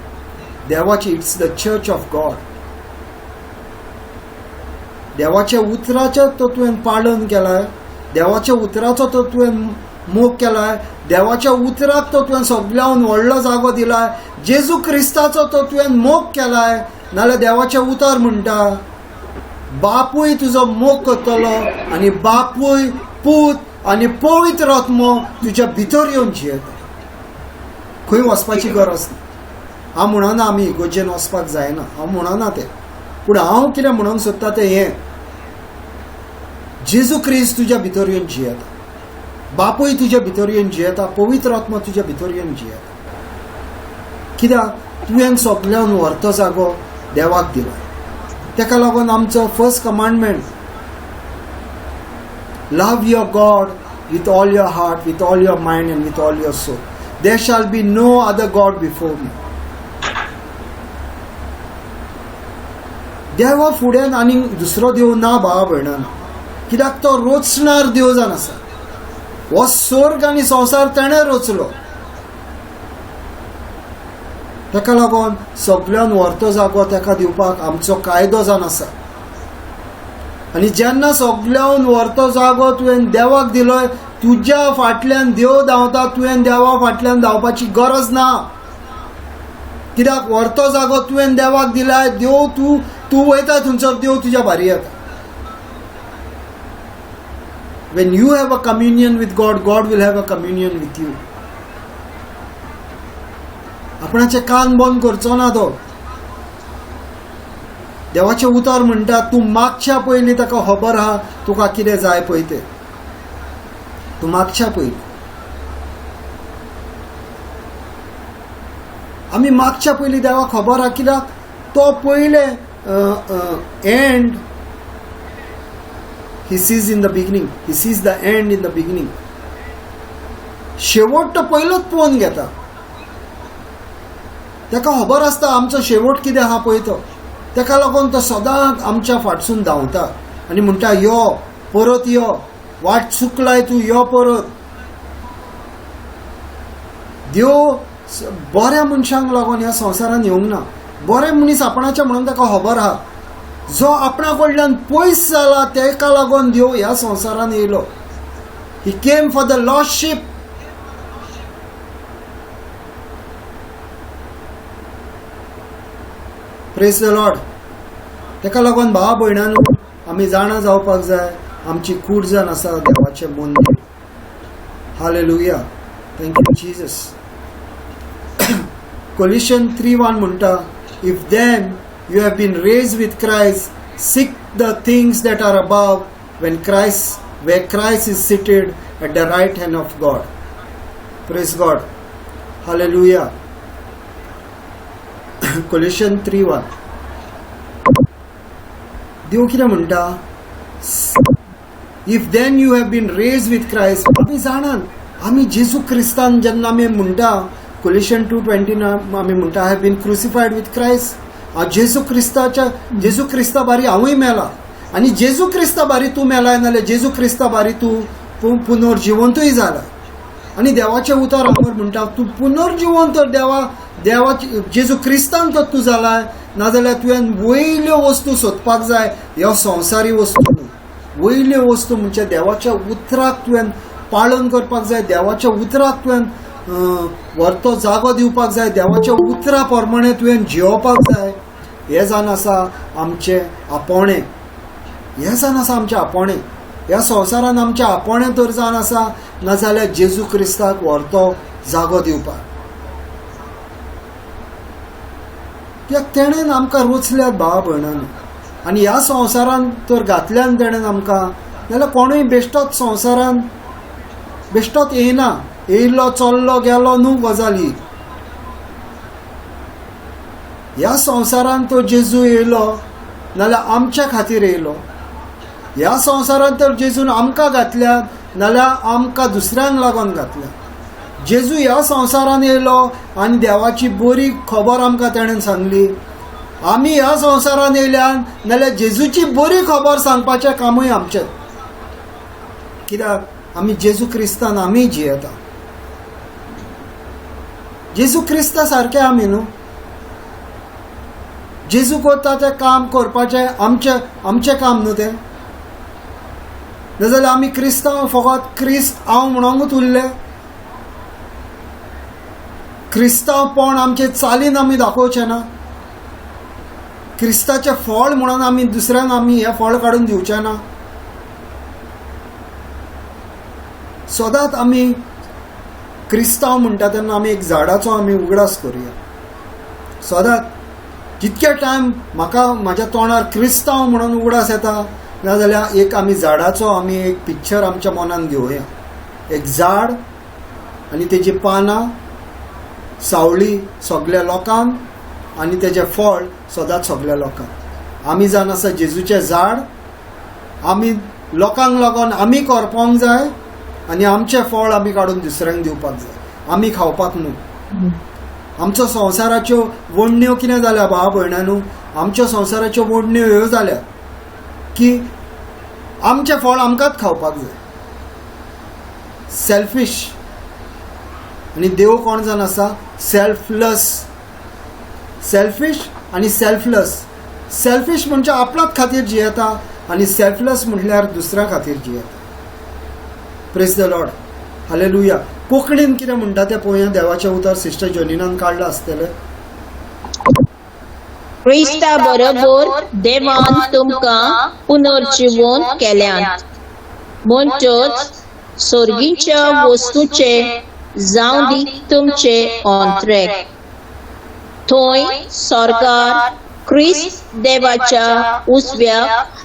देवाची. It's the church of God. देवाच्या उतराचें तो तुवें पालन केलाय, देवाच्या उतराचो तो तुवें मोग केलाय, देवाच्या उतराक तो तुवें सगळ्यांत व्हडलो जागो दिलाय, जेजू क्रिस्ताचो तो तुवें मोग केलाय. नाल्यार देवाचें उतर म्हणटा बापूय तुजो मोग करतलो आनी बापूय पूत आनी पवित्र आत्मो तुज्या भितर येवन जियेता. खंय वचपाची गरज ना. हांव म्हणना आमी इगोर्जेन वचपाक जायना, हांव म्हणना तें. पूण हांव कितें म्हणूंक सोदता तें हें, जेजू क्रिस्त तुज्या भितर येवन जियेता, बापूय तुज्या भितर येवन जियेता, पवित्र आत्मा तुज्या भितर येवन जियेता. कित्याक तुवें सगळ्यांत व्हरतो जागो देवाक दिला. तेका लागून आमचो first commandment, love your God with all your heart, with all your mind and with all your soul. There shall be no other god before me. देवा फुडें आनी दुसरो देव ना भावा भयणांनो. कित्याक तो रोचणार देव जावन आसा. हो स्वर्ग आनी संवसार ताणें रोचलो. ताका लागून सगळ्यांत व्हरतो जागो ताका दिवपाक आमचो कायदो जावन आसा. आनी जेन्ना सगळ्यांत व्हरतो जागो तुवें देवाक दिलोय, तुज्या फाटल्यान देव धांवता, तुवें देवा फाटल्यान धांवपाची गरज ना. कित्याक व्हरतो जागो तुवें देवाक दिलाय. देव तूं वयता थंयसर देव तुज्या भारी येता. When you have a communion with God, God will have a communion with you. आपणाचे कान बंद करचो ना तो. देवाचे उतर म्हणटा तूं मागच्या पयलीं ताका खबर आहा तुका कितें जाय पळय तें. तूं मागच्या पयलीं. आमी मागच्या पयलीं देवाक खबर आहा. कित्याक तो पयले end he sees in the beginning, he sees the end in the beginning. शेवट तो पयलोच पळोवन घेता. ताका खबर आसता आमचो शेवट कितें आहा पळय तो. ताका लागून तो सदांच आमच्या फाटसून धांवता आनी म्हणटा यो परत यो, वाट चुकलाय तूं, यो परत. देव बऱ्या मनशांक लागून ह्या संवसारान येवंक ना. बरे मनीस आपणाचे म्हणून ताका खबर आहा. जो आपणा कडल्यान पयस जाला तेका लागून देव ह्या संवसारान येयलो. He came for the lost sheep. Praise the lord. ताका लागून भावा भयणांनो आमी जाणा जावपाक जाय आमची कूड जावन आसा देवाचें मंदीर. हालेलुया. Thank you Jesus. Colossians 3:1 म्हणटा, if then you have been raise with Christ seek the things that are above where Christ is seated at the right hand of God. Praise God. Hallelujah. Colossians 3:1. देव कितें म्हणटा, if then you have been raise with Christ, आमी जाणान आमी जेजू क्रिस्तान जेन्ना आमी म्हणटा, Colossians 2:20 आमी म्हणटा, I have been crucified with Christ. जेजू क्रिस्ता बारी हांवूय मेला आनी जेजू क्रिस्ता बारी तूं मेलाय नाल्यार जेजू क्रिस्ता बारी तूं पुनर्जिवंतूय जाला. आनी देवाचें उतर हांगर म्हणटा, तूं पुनर्जिवंत देवा जेजू क्रिस्तान तर तूं जालाय, नाजाल्यार तुवें वयल्यो वस्तू सोदपाक जाय. ह्यो संवसारी वस्तू न्हू, वयल्यो वस्तू म्हणजे देवाच्या उतराक तुवें पाळन करपाक जाय. देवाच्या उतराक तुवें व्हरतो जागो दिवपाक जाय. देवाच्या उतरा प्रमाणे तुवें जियोवपाक जाय. हें जावन आसा आमचें आपोणें. हें जावन आसा आमचें आपोणें. ह्या संवसारान आमचें आपोणें तर जावन आसा, नाजाल्यार जेजू क्रिस्ताक व्हरतो जागो दिवपाक. कित्याक तेणेन आमकां रचल्यात भावा भयणांनो. आनी ह्या संवसारान तर घातल्यान तेणेन आमकां, नाल्यार कोणूय बेश्टोच संवसारान बेश्टोच येयना. येयल्लो चल्लो गेलो न्हू गजाल ही. ह्या संवसारान तो जेजू येयलो नाल्यार आमच्या खातीर येयलो. ह्या संवसारान तर जेजून आमकां घातल्या नाल्यार आमकां दुसऱ्यांक लागून घातल्या. जेजू ह्या संवसारान येयलो आनी देवाची बरी खबर आमकां तेणेन सांगली. आमी ह्या संवसारान येयल्यान नाल्यार जेजूची बरी खबर सांगपाचें कामूय आमचें. कित्याक आमी जेजू क्रिस्तान आमी जियेता. जेजू क्रिस्ता सारके आमी न्हू. जेजू करता तें काम करपाचें आमचें काम न्हू तें. नाजाल्यार आमी क्रिस्तांव फकत क्रिस्त हांव म्हणूंकूच उरले. क्रिस्तांवपण आमचे चालीन आमी दाखोवचें ना. क्रिस्ताचें फळ म्हणून आमी दुसऱ्यांक आमी हें फळ काडून दिवचें ना. सदांच आमी क्रिस्तांव म्हणटा तेन्ना आमी एक झाडाचो आमी उगडास करुया. सदांच जितके टायम म्हाका म्हाज्या तोंडार क्रिस्तांव म्हणून उगडास येता, नाजाल्यार एक आमी झाडाचो आमी एक पिक्चर आमच्या मनान घेवया. एक झाड आनी तेजी पानां, सावळी सगळ्या लोकांक आनी तेजें फळ सदांच सगळ्या लोकांक. आमी जावन आसा जेजूचें झाड. आमी लोकांक लागून आमी करपाक जाय आनी आमचें फळ आमी काडून दुसऱ्यांक दिवपाक जाय. आमी खावपाक न्हू. आमचो संवसाराच्यो वडण्यो कितें जाल्या भावा भयणांनो, आमच्यो संवसाराच्यो वडण्यो ह्यो जाल्या की आमचें फळ आमकांच खावपाक जाय. सेल्फिश. आनी देव कोण जावन आसा, सेल्फलस. सेल्फिश आनी सेल्फलस. सेल्फिश म्हणजे आपल्याच खातीर जियेता आनी सेल्फलस म्हटल्यार दुसऱ्या खातीर जियेता. Praise the lord. हालेलुया. कोंकणीन कितें म्हणटा तें पळोवया. देवाचें उतर सिस्टर जोनिनान काडलां आसतलें. क्रिस्ता बरोबर देवान तुमकां पुनर्जीवन केल्यात. म्हणटच सर्गीच्या वस्तूचे जावं दी तुमचे अंतरेक. थंय स्वर्गार क्रिस्त देवाच्या उजव्या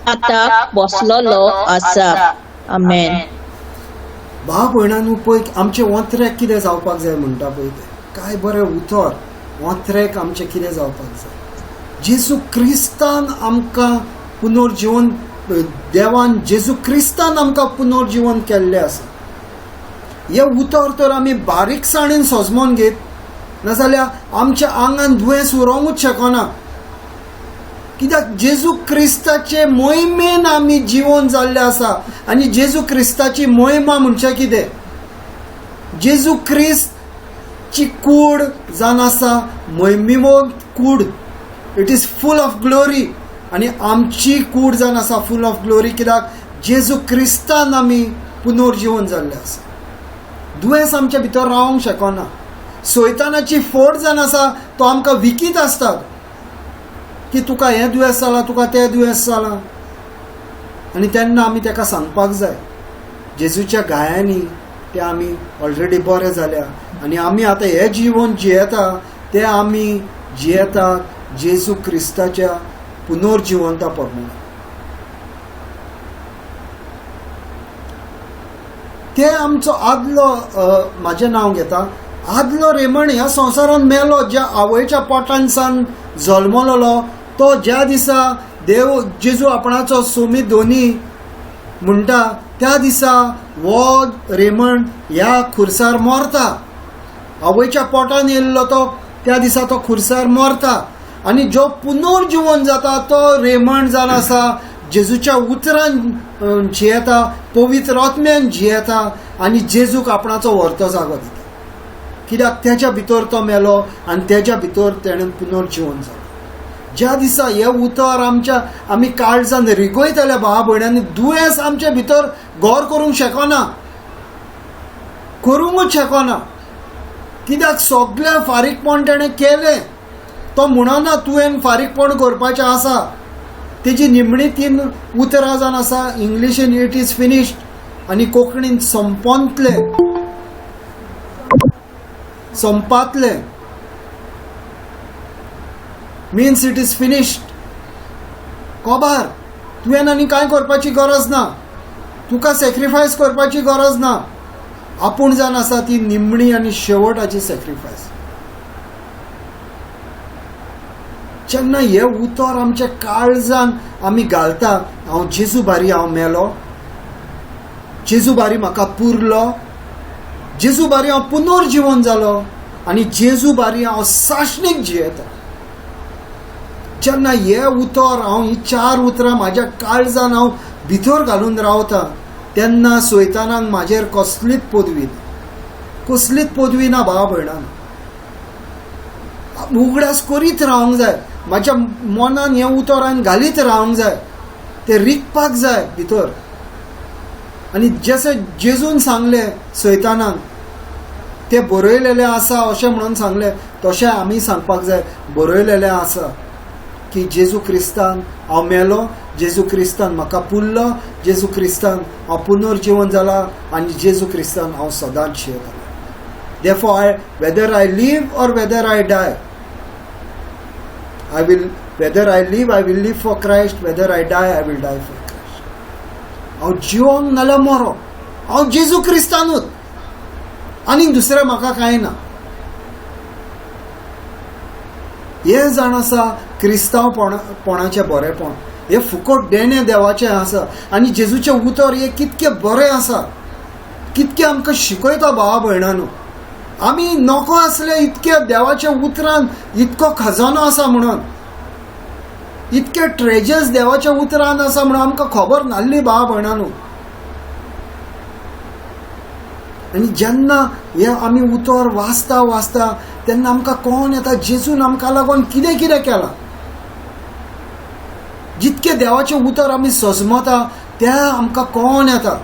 हाताक बसलेलो आसा. आमेन. भाव भयणांनो पळय आमचें अंतरेक कितें जावपाक जाय म्हणटा पळय तें. काय बरें उतर. अंतरेक आमचें कितें जावपाक जाय. जेजू क्रिस्तान आमकां पुनर्जीवन, देवान जेजू क्रिस्तान आमकां पुनर्जीवन केल्लें आसा. हें उतर तर आमी बारीकसाणेन सोजमोन घेत, नाजाल्यार आमच्या आंगान दुयेंस उरोंकूच शकना. कित्याक जेजू क्रिस्ताचे मोहिमेन आमी जिवन जाल्ले आसा. आनी जेजू क्रिस्ताची मोहिमा म्हणजे कितें? जेजू क्रिस्तची कूड जावन आसा मोहिमेवंत कूड. It is full of glory. आनी आमची कूड जावन आसा फूल ऑफ ग्लोरी. कित्याक जेजू क्रिस्तान आमी पुनर्जीवन जाल्ले आसा. दुयेंस आमच्या भितर रावंक शकना. सैतानाची फोड जावन आसा तो आमकां विकीत आसता. की तुका हें दुयेंस जालां, तुका तें दुयेंस जालां. आनी तेन्ना आमी ताका सांगपाक जाय जेजूच्या गायांनी ते आमी ऑलरेडी बरे जाल्या आनी आमी आतां हें जिवन जियेता तें आमी जियेतात जेजू क्रिस्ताच्या पुनर्जिवंता प्रमाणे. ते आमचो आदलो म्हाजें नांव घेता आदलो रेमण ह्या संवसारान मेलो, ज्या आवयच्या पोटान सान जल्मलोलो तो ज्या दिसा देव जेजू आपणाचो सोमीत दोनी म्हणटा त्या दिसा हो रेमण ह्या खुर्सार मरता. आवयच्या पोटान येयल्लो तो त्या दिसा तो खुर्सार मरता आनी जो पुनर्जिवन जाता तो रेमण जावन आसा जेजूच्या उतरान जियेता, पवित्र आत्म्यान जियेता आनी जेजूक आपणाचो व्हरतो जागो दिता. कित्याक तेच्या भितर तो मेलो आनी तेच्या भितर तेणें पुनर्जिवन जालो. ज्या दिसा हे उतर आमी काळजान रिगोयतले भावा भयणांनी दुयेंस आमचे भितर घर करूंक शकना, करूंकूच शकना. कित्याक सगळें फारीकपण तेणें केलें. तो म्हणना तुवें फारीकपण करपाचें आसा. तेजी निमणी 3 उतरां जावन आसा. इंग्लिशीन इट इज फिनिश्ड आनी कोंकणीन संपातले मीन्स इट इज फिनिश्ड. कोबार तुवें आनी कांय करपाची गरज ना, तुका सॅक्रिफायस करपाची गरज ना. आपूण जावन आसा ती निमणी आनी शेवटाची सॅक्रिफायस. जेन्ना हे उतर आमच्या काळजान आमी घालता, हांव जेजू बारी हांव मेलो, जेजू बारी म्हाका पुरलो, जेजू बारी हांव पुनर्जिवन जालो आनी जेजू बारी हांव साश्णीक जियेता. जेन्ना हे उतर हांव ही 4 उतरां म्हाज्या काळजान हांव भितर घालून रावता तेन्ना सैतानाक म्हाजेर कसलीच पदवी ना भावा भयणां. उगडास करीत रावंक जाय, म्हाज्या मनान हें उतर हांवें घालीत रावंक जाय, तें रिकपाक जाय भितर. आनी जशें जेजून सांगलें सैतानाक तें बरयलेलें आसा अशें म्हणून सांगलें, तशें आमी सांगपाक जाय बरयलेलें आसा की जेजू क्रिस्तान हांव मेलो, जेजू क्रिस्तान म्हाका पुरलो, जेजू क्रिस्तान हांव पुनर्जिवन जाला आनी जेजू क्रिस्तान हांव सदांच जियेतालो. Therefore, whether I live or whether I die, whether I live for Christ, whether I die for Christ. हांव जिवोंक नाल्यार मरो, हांव जेजू क्रिस्तानूच, आनी दुसरें म्हाका कांय ना. हे जाण आसा क्रिस्तांवपणाचें बरेपण. हे फुकट देणें देवाचें आसा आनी जेजूचें उतर हे कितकें बरें आसा, कितकें आमकां शिकयता भावा भयणांनो. आमी नको आसले इतके देवाच्या उतरान इतको खजानो आसा म्हणून, इतके ट्रेजर्स देवाच्या उतरान आसा म्हणून आमकां खबर नासली भावा भयणांनो. आनी जेन्ना हे आमी उतर वाचता तेन्ना आमकां कळोन येता जेजून आमकां लागून कितें कितें केलां. जितकें देवाचें उतर आमी सजमता तें आमकां कळोन येता.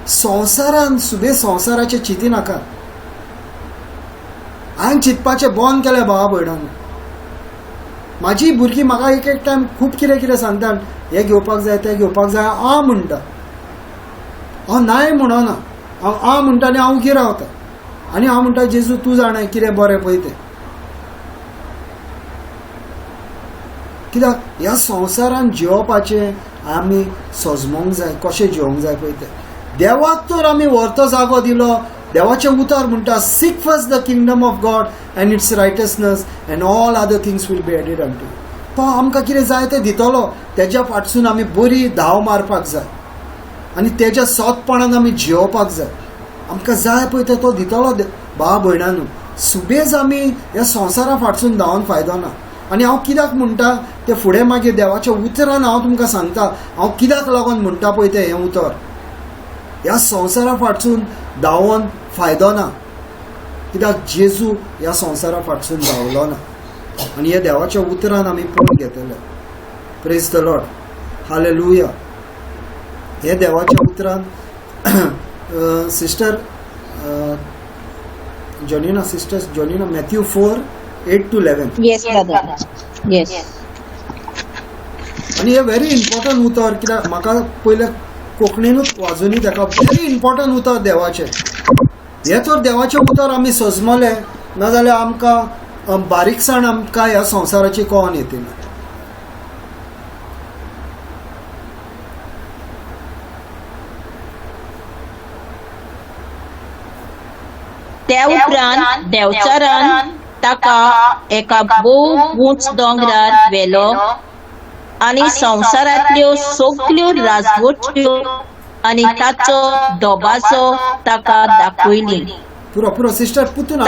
संवसारान सुबे संवसाराचें चिंती नाका. हांवें चिंतपाचें बंद केलें भावा भयणांनो. म्हाजी भुरगीं म्हाका एक टायम खूब कितें सांगतात, हें घेवपाक जाय तें घेवपाक जाय, हांव म्हणटा. हांव नाय म्हणना, हांव म्हणटा आनी हांव उगी रावता आनी हांव म्हणटा जेजू तूं जाणाय कितें बरें पळय तें. कित्याक ह्या संवसारान जिवपाचें आमी सजमोंक जाय, कशें जिवंक जाय पळय तें. देवाक तर आमी व्हरतो जागो दिलो. देवाचें उतर म्हणटा seek first the kingdom of God and its righteousness and all other things will be added unto. तो आमकां कितें जाय तें दितलो. तेज्या फाटसून आमी बरी धांव मारपाक जाय आनी तेज्या सोंतपणान आमी जिवपाक जाय. आमकां जाय पळय तें तो दितलो भावा भयणांनो. सुबेज आमी ह्या संवसारा फाटसून धांवन फायदो ना. आनी हांव कित्याक म्हणटा तें फुडें मागीर देवाच्या उतरान हांव तुमकां सांगता हांव कित्याक लागून म्हणटा पळय तें हें उतर. ह्या संवसारा फाटसून धांवन फायदो ना, कित्याक जेजू ह्या संवसारा फाटसून धांवलो ना. आनी हे देवाच्या उतरान आमी पळोवन घेतले. Praise the lord, hallelujah. हे देवाच्या उतरान sister Jonina, Matthew 4:8-11. Yes, brother. Yes. आनी हे व्हेरी इम्पॉर्टंट उतर, कित्याक म्हाका पयले कोंकणीनूच वाजूनी ताका व्हेरी इम्पॉर्टंट उतर देवाचें. हे तर देवाचें उतर आमी सजमले नाजाल्यार आमकां बारीकसाण आमकां ह्या संवसाराची कळोन येतली. त्या उपरांत देंवचारान ताका एका भोव उंच दोंगरार व्हेलो आनी संवसारांतल्यो सगल्यो राजवट्यो आनी ताचो दोबाजो ताका दाखयली. पुरो पुरो सिस्टर पुतून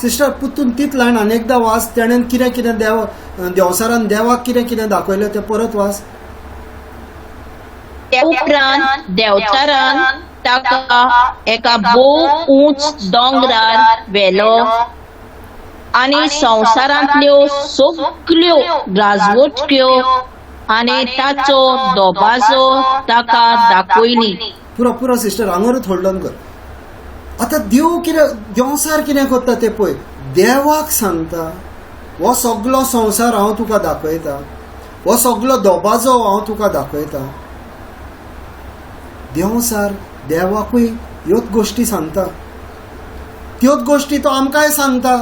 सिस्टर पुतून तीच लायन अनेकदा वाच. तेणेन कितें कितें देवसारान देवाक कितें कितें दाखयलें तें परत वाच. त्या उपरांत देंवचारान ताका एका भोव उंच दोंगरार व्हेलो आनी संवसारांतल्यो सगल्यो राजवट्यो आनी ताचो दोबाजो ताका दाखयली. पुरो पुरो सिस्टर हांगरूच होल्डन कर. आतां देव कितें देवसार कितें करता तें पळय. देवाक सांगता हो सगलो संवसार हांव तुका दाखयता, हो सगलो दोबाजो हांव तुका दाखयता. देवसार देवाकूय ह्योच गोश्टी सांगता, त्योच गोश्टी तो आमकांय सांगता.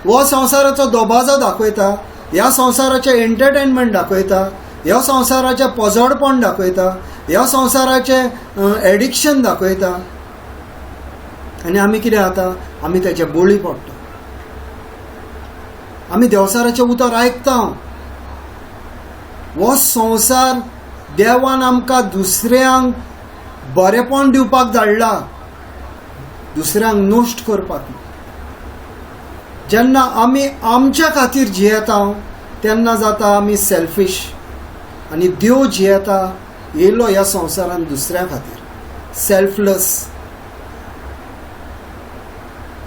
हो संवसाराचो दोबाजो दाखयता, ह्या संवसाराचें एंटरटेनमेंट दाखयता, ह्या संवसाराचें पोजडपण दाखयता, ह्या संवसाराचें एडिक्शन दाखयता. आनी आमी कितें जाता, आमी तेचे बोळी पडटा. आमी देवसाराचें उतर आयकता. हो संवसार देवान आमकां दुसऱ्यांक बरेपण दिवपाक धाडला, दुसऱ्यांक नश्ट करपाक. जेन्ना आमी आमच्या खातीर जियेता तेन्ना जाता आमी सेल्फीश. आनी देव जियेता येयलो ह्या संवसारान दुसऱ्या खातीर, सेल्फलेस.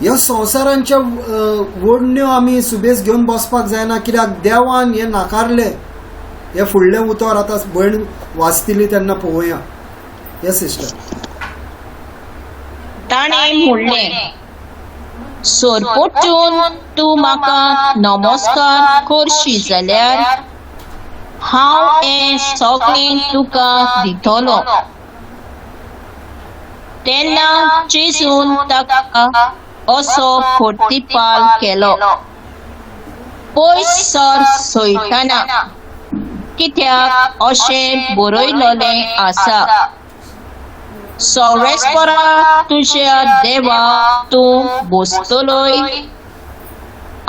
ह्या संवसारांच्या वडण्यो आमी सुबेज घेवन बसपाक जायना, कित्याक देवान हें नाकारलें. हें फुडलें उतर आतां भयण वाचतली तेन्ना पळोवया. Yes sister. ताणें म्हणलें, सोरपोटून तूं म्हाका नमस्कार करशी जाल्यार हांव हें सगळें तुका दितलो. तेन्ना जेजून ताका असो प्रतिपाल केलो, पयस सर सैताना, कित्याक अशें बरयलोलें आसा, सौरेस्परा तुज्या देवा तूं बसतलोय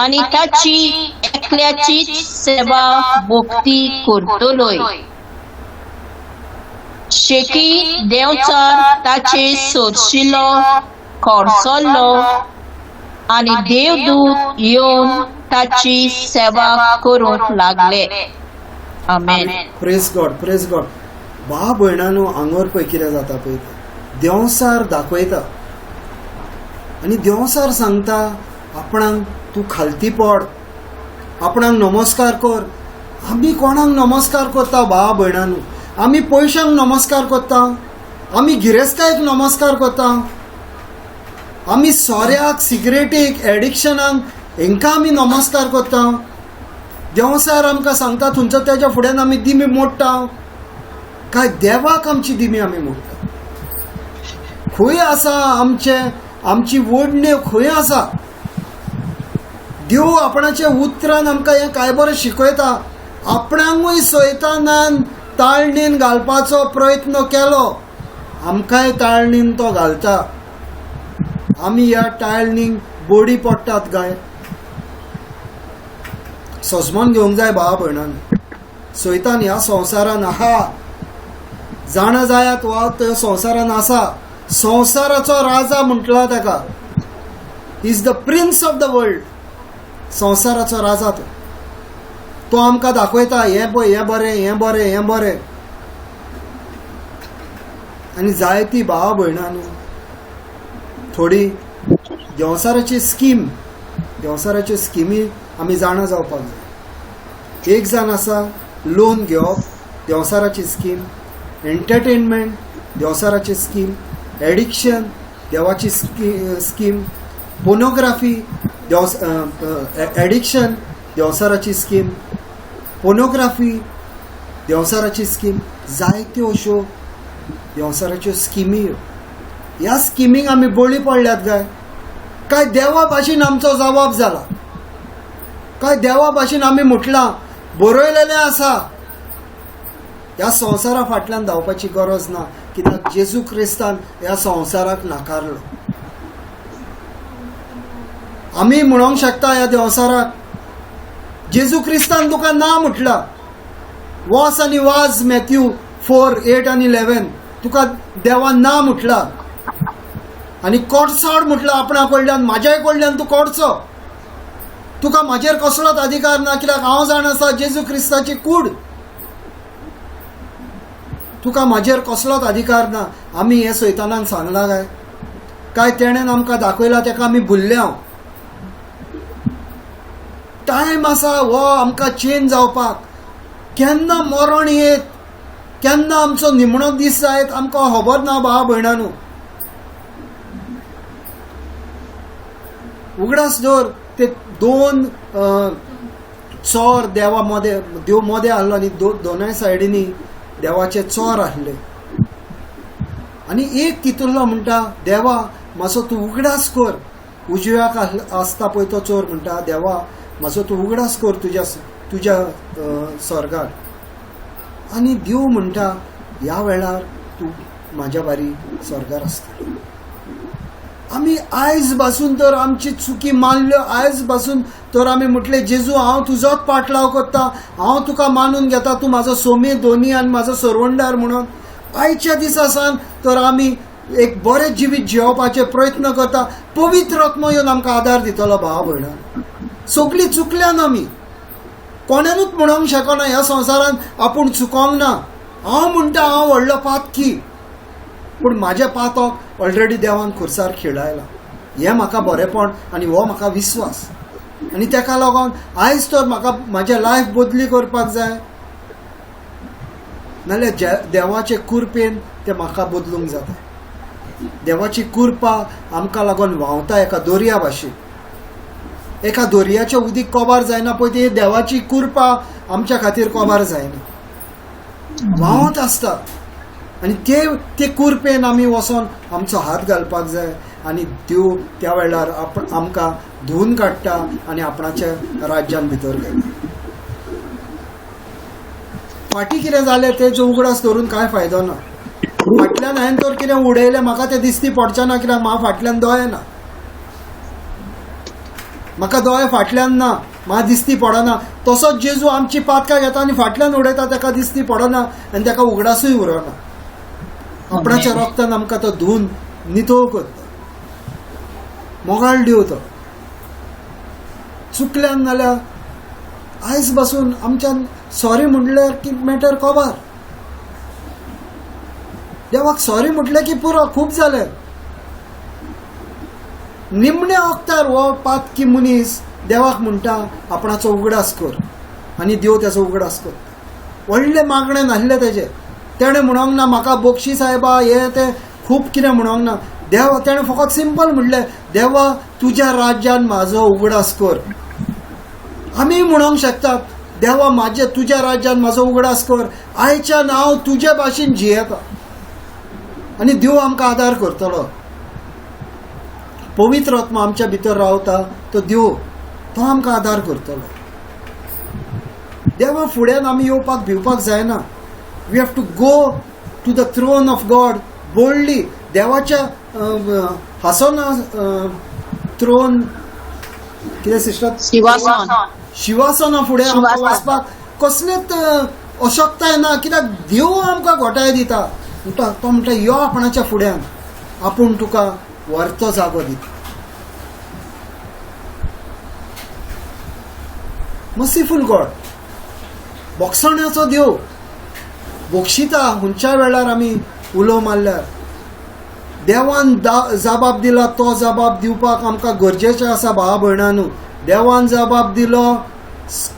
आनी ताची एकल्याचीच सेवा भक्ती करतलोय. शेकी देवचार ताचे सोरशिल्लो खडसल्लो आनी देवदूत येवन ताची सेवा करूंक लागले. आमेन. Praise God, praise God. भाव भयणांनो, हांगर पळय कितें जाता पळय. देवसार दाखयता आनी देवसार सांगता आपणाक तूं खालती पड, आपणाक नमस्कार कर. आमी कोणाक नमस्कार करता भाव भयणांनो? आमी पयशांक नमस्कार करता, आमी गिरेस्तायक नमस्कार करता, आमी सोऱ्याक, सिगरेटीक, एडिक्शनाक हेंकां आमी नमस्कार करता. देवसार आमकां सांगता थंयचो तेज्या फुड्यान आमी दिमी मोडटा. काय देवाक आमची दिमी आमी मोडटा? खंय आसा आमची वडण्यो खंय आसा? देव आपणाच्या उतरान आमकां हें काय बरें शिकयता. आपणाकूय सैतानान ताळणीन घालपाचो प्रयत्न केलो, आमकांय ताळणीन तो घालता. आमी ह्या ताळणीक बोडी पडटात काय? सजमोन घेवंक जाय भावा भयणांनो. सैतान ह्या संवसारान आहा, जाणा जायात वा तो संवसारान आसा. संवसाराचो राजा म्हटला ताका. Is the prince of the world. संवसाराचो राजा तो आमकां दाखयता हें पळय, हें बरें, हें बरें, हें बरें. आनी जायती भावा भयणांनो, थोडी देवसाराची देवसाराच्यो स्किमी आमी जाणा जावपाक जाय. एक जाण आसा लोन घेवप, देवसाराची स्कीम. एंटरटेनमेंट, देवसाराची स्कीम. एडिक्शन, देवाची स्कीम. पोर्नोग्राफी, एडिक्शन, देवसाराची स्कीम. पोर्नोग्राफी देंवसाराची स्कीम, जायत्यो अश्यो देंवसाराच्यो स्किमी. ह्या स्किमीक आमी बळी पडल्यात काय देवा भाशेन आमचो जबाब जाला, काय देवा भाशेन आमी म्हटलां बरयलेलें आसा. ह्या संवसारा फाटल्यान धांवपाची गरज ना, कित्याक जेजू क्रिस्तान ह्या संवसाराक नाकारलो. आमी म्हणूंक शकता ह्या देंवसाराक, जेजू क्रिस्तान तुका ना म्हटला. वच आनी वाज मॅथ्यू 4:8 आणि 11 तुका देवान ना म्हटला. आनी कोडसाड म्हटलं आपणा कडल्यान, म्हाज्याय कडल्यान तूं कोडचो. तुका म्हाजेर कसलोच अधिकार ना, कित्याक हांव जाण आसा जेजू क्रिस्ताची कूड. तुका म्हाजेर कसलोच अधिकार ना. आमी हे सैतानाक सांगला काय तेणेन आमकां दाखयला, तेका आमी भुल्ल्या. टायम आसा हो आमकां चेंज जावपाक. केन्ना मरण येत, केन्ना आमचो निमणो दीस जायत आमकां खबर ना भाव भयणांनो. उगडास दवर ते 2 चोर देवा मदें, देव मदें आहलो आनी दोनूय सायडीनी देवाचे चोर आसले. आनी एक कितुरलो म्हणटा, देवा मातसो तूं उगडास कर. उजव्याक आसता पळय तो चोर म्हणटा, देवा मातसो तूं उगडास कर तुज्या स्वर्गार. आनी देव म्हणटा, ह्या वेळार तूं म्हाज्या बारी स्वर्गार आसता. आमी आयज पासून तर आमची चुकी मानल्यो, आयज पासून तर आमी म्हटलें जेजू हांव तुजोच पाटलाव करता, हांव तुका मानून घेता, तूं म्हाजो सोमी दोनी आनी म्हाजो सरवंडार म्हणून. आयच्या दिसा सावन तर आमी एक बरें जिवीत जियोवपाचे प्रयत्न करता. पवित्र आत्मो येवन आमकां आदार दितलो भाव भयणां. सगळीं चुकल्यान आमी, कोणानूच म्हणूंक शकना ह्या संवसारान आपूण चुकोंक ना. हांव म्हणटा हांव व्हडलो पातकी, पूण म्हाज्या पातक ऑलरेडी देवान खुर्सार खेळायला. हें म्हाका बरेपण आनी हो म्हाका विस्वास. आनी तेका लागून आयज तर म्हाका म्हाजें लायफ बदली करपाक जाय, नाल्यार देवाचे कृपेन तें म्हाका बदलूंक जाता. देवाची कृपा आमकां लागून व्हांवता एका दर्या भाशेन. एका दर्याचें उदीक कोबार जायना पळय, ती देवाची कृपा आमच्या खातीर कोबार जायना, व्हांवत आसता. आनी ते कृपेन आमी वचोन आमचो हात घालपाक जाय. आनी देव त्या वेळार आमकां धुवन काडटा आनी आपणाच्या राज्यान भितर घेता. फाटीं कितें जालें तेजो उगडास धरून कांय फायदो ना. फाटल्यान हांवें तर कितें उडयलें म्हाका तें दिसती पडचें ना, कित्याक म्हाका फाटल्यान दोळे ना. म्हाका दोळे फाटल्यान ना, म्हाका दिसती पडना. तसोच जेजू आमची पातकां घेता आनी फाटल्यान उडयता, ताका दिसती पडना आनी ताका उगडासूय उरना. आपणाच्या रक्तान आमकां तो धुवन नितळ करता, मोगाळ दिवता. चुकल्यान नाल्यार आयज पासून आमच्यान सॉरी म्हटल्यार की मॅटर कोबार. देवाक सॉरी म्हटलें की पुरो, खूब जालें. निमण्या वक्तार हो पातकी मनीस देवाक म्हणटा आपणाचो उगडास कर, आनी देव तेचो उगडास कर. व्हडले मागणें नासलें तेजें. तेणें म्हणोंक ना म्हाका बक्षी साहेबा हें तें खूब कितें म्हणोंक ना. देवा तेणें फकत सिंपल म्हणलें, देवा तुज्या राज्यान म्हाजो उगडास कर. आमी म्हणोंक शकतात, देवा तुज्या राज्यान म्हाजो उगडास कर. आयच्यान हांव तुजे भाशेन जियेता आनी देव आमकां आदार करतलो. पवित्र आत्मा आमच्या भितर रावता, तो देव तो आमकां आदार करतलो. देवा फुड्यान आमी येवपाक भिवपाक जायना. We have to go to the throne of God boldly. देवाच्या हांसोन थ्रोन कितें सिस्टर शिवासना फुडें आमकां वचपाक कसलेच अशक्ताय ना, कित्याक देव आमकां घोटाय दिता. तो म्हणटा यो आपणाच्या फुड्यान, आपूण तुका व्हरतो जागो दिता. मर्सीफूल गॉड, बोगसण्याचो देव बोगशिता. खंयच्या वेळार आमी उलो मारल्यार देवान जबाब दिला, तो जबाब दिवपाक आमकां गरजेचें आसा भावा भयणांनो. देवान जबाब दिलो,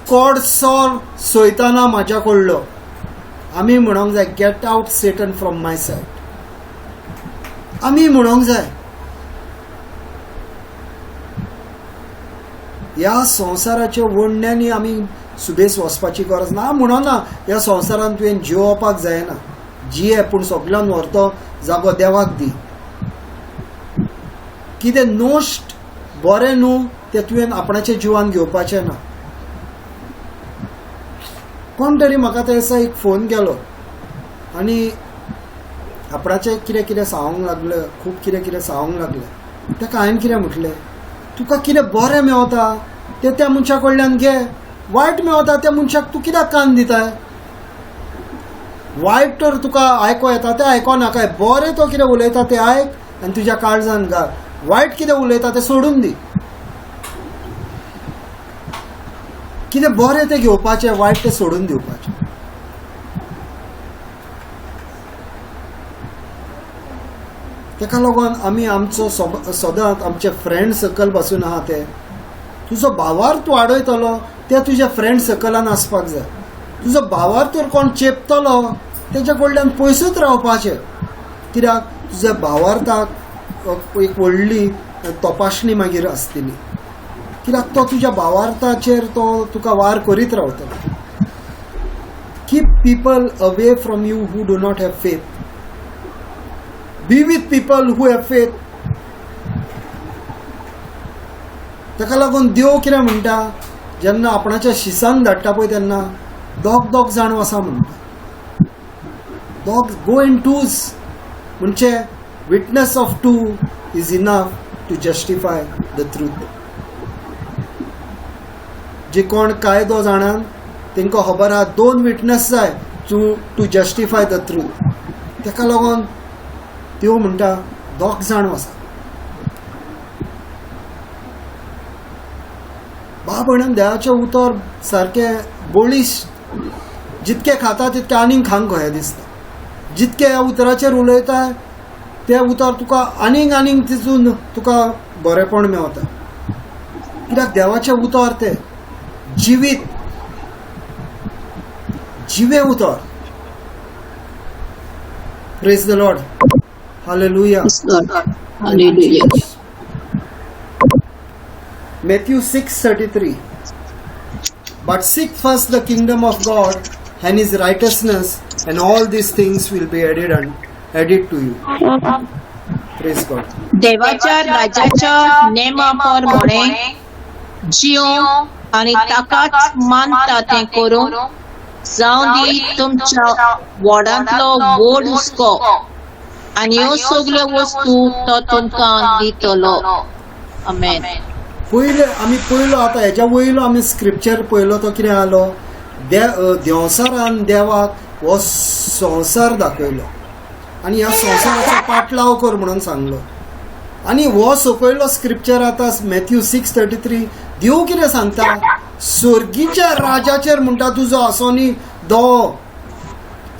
कोड सोर सोयताना म्हाज्या कडलो. आमी म्हणोंक जाय, get out Satan from my side. आमी म्हणोंक जाय, ह्या संवसाराच्या वडण्यांनी आमी सुबेस वचपाची गरज ना म्हणना ह्या संवसारांत तुवें जियोवपाक जायना. जिये पूण सगळ्यान व्हरतो जागो देवाक दी. कितें नोश्ट बरें न्हू तें तुवें आपणाच्या जिवान घेवपाचें ना. कोण तरी म्हाका त्या दिसा एक फोन केलो आनी आपणाचें कितें कितें सांगूंक लागलें, खूब कितें कितें सांगूंक लागलें. ताका हांवें कितें म्हटलें, तुका कितें बरें मेवता तें त्या मनशा कडल्यान घे, वायट मेवता त्या मनशाक तूं कित्याक कान दिताय. वायट तर तुका आयको येता तें आयको नाकाय, बरें तो कितें उलयता तें आयक आनी तुज्या काळजान घाल. वायट कितें उलयता तें सोडून दी. कितें बरें तें घेवपाचें, वायट तें सोडून दिवपाचें. ताका लागून आमी आमचो सदांच आमचे फ्रेंड सर्कल पासून आहा ते तुजो भावार तूं आडयतलो ते तुज्या फ्रेंड सर्कलान आसपाक जाय. तुजो भावार तर कोण चेपतलो तेच्या कडल्यान पयसूच रावपाचें. कित्याक तुज्या भावार्थाक एक व्हडली तपासणी मागीर आसतली. कित्याक तो तुज्या भावार्थाचेर तो तुका वार करीत रावतलो. Keep people away from you who do not have faith. B with people who have faith. ताका लागून देव कितें म्हणटा, जेन्ना आपणाच्या शिसांक धाडटा पळय तेन्ना दोग जाण वसा म्हणटा. दोग गो इन टूज म्हणजे witness of two is enough to justify the truth. जे कोण कायदो जाणान तांकां खबर आहा 2 विटनेस जाय टू जस्टिफाय द ट्रूथ. ताका लागून देव म्हणटा दोग जाण वसा. बाबण देवाचें उतर सारकें बोळीश. जितकें खाता तितकें आनीक खावंक कहें दिसता. जितकें ह्या उतराचेर उलयता तें उतर तुका आनीक तितून तुका बरेंपण मेवता. कित्याक देवाचें उतर तें जिवे उतर. Praise the lord. Hallelujah. Hallelujah. Matthew 6:33. But seek first the kingdom of God and his righteousness, and all these things will be added to you. Praise God. देवाच्या राज्याच्या नेमाप्रमाणे जियो आणि ताकाच मानता तें करूंक जावं दी तुमच्या वडांतलो गोड हुस्को आनी ह्यो सगल्यो वस्तू तो तुमकां दितलो. आमेन. आमी पयलो आतां हेच्या वयलो आमी स्क्रिप्चर पयलो तो कितें आलो, देंवसारान देवाक हो संवसार दाखयलो आनी ह्या संवसाराचो पाटलाव कर म्हणून सांगलो. आनी हो सकयलो स्क्रिप्चर आतां मॅथ्यू 6:33 देव कितें सांगता, स्वर्गीच्या राजाचेर म्हणटा तुजो आसोनी दो.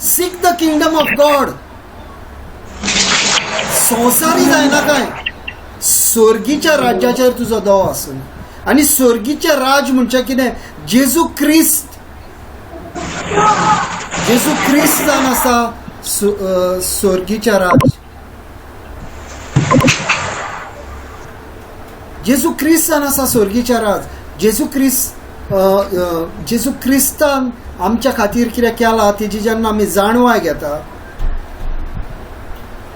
Seek the kingdom of God. संवसारी जायना काय, स्वर्गीच्या राज्याचेर तुजो दो आसून. आनी स्वर्गीचे राज म्हणजे कितें, जेजू क्रिस्त जावन आसा स्वर्गीच्या राज. जेजू क्रिस्त जावन आसा स्वर्गीच्या राज. जेजू क्रिस्तान आमच्या खातीर कितें केलां तेजी जेन्ना आमी जाणवाय घेता,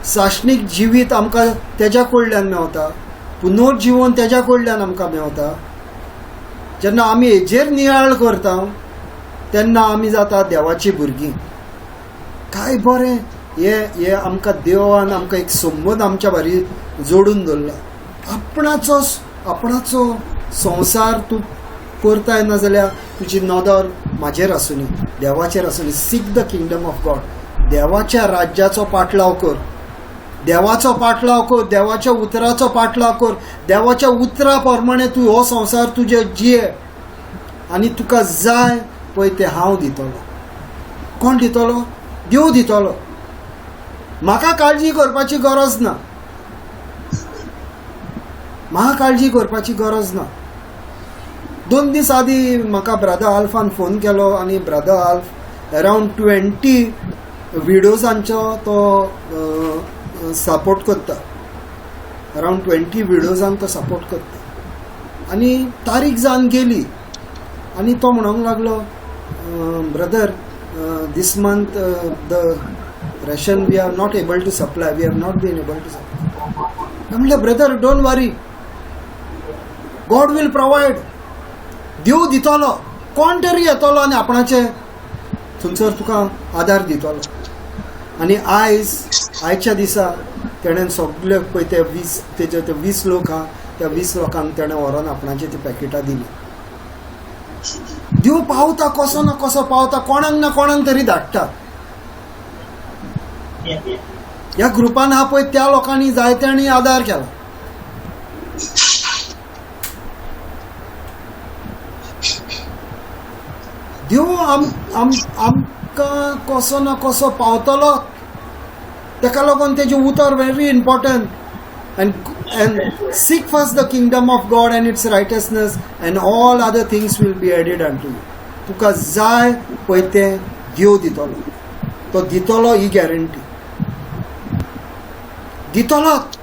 साश्णीक जिवीत आमकां तेज्या कडल्यान मेवता, पुनर्जीवन तेज्या कडल्यान आमकां मेवता. जेन्ना आमी हेजेर नियाळ करता तेन्ना आमी जाता देवाची भुरगीं. काय बरें हे आमकां देवान आमकां एक संबंद आमच्या भारी जोडून दवरला. आपणाचो संवसार तूं करताय ना जाल्यार तुजी नदर म्हाजेर आसूनी, देवाचेर आसूनी. Seek the kingdom of God. देवाच्या राज्याचो पाटलाव कर. देवाचो पाटलाव कर, देवाच्या उतराचो पाटलाव कर. देवाच्या उतरा प्रमाणे तूं हो संवसार तुजे जिये आनी तुका जाय पळय तें हांव दितलो. कोण दितलो? देव दितलो. म्हाका काळजी करपाची गरज ना. म्हाका काळजी करपाची गरज ना. 2 दीस आदीं म्हाका ब्रदर आल्फान फोन केलो आनी ब्रदर आल्फ अरावंड 20 विडियोजांचो तो सपोर्ट करता. अरावंड 20 विडियोजांक तो सपोर्ट करता. आनी तारीख जावन गेली आनी तो म्हणूंक लागलो, brother, this month the ration we are not able to supply, we have not been able to supply. I म्हणलें, brother, don't worry, God will provide. देव दितलो, कोण तरी येतलो आनी आपणाचे थंयसर तुका आदार दितलो. आनी आयच्या दिसा तेणें सगळे पळय ते 20 लोक आहा, त्या 20 लोकांक तेणें व्हरोन आपणाची ती पॅकेटां दिली. देव पावता, कसो ना कसो पावता, कोणाक ना कोणाक तरी धाडटा. ह्या ग्रुपान आहा पळय त्या लोकांनी जायत्यांनी आदार केला. देव आमकां कसो ना कसो पावतलो. ताका लागून तेजें उतर very important. And seek first the kingdom of God and its righteousness, and all other things will be added unto you. तुका जाय पळय तें देव दितलो. तो दितलो ही गॅरंटी. दितलोच,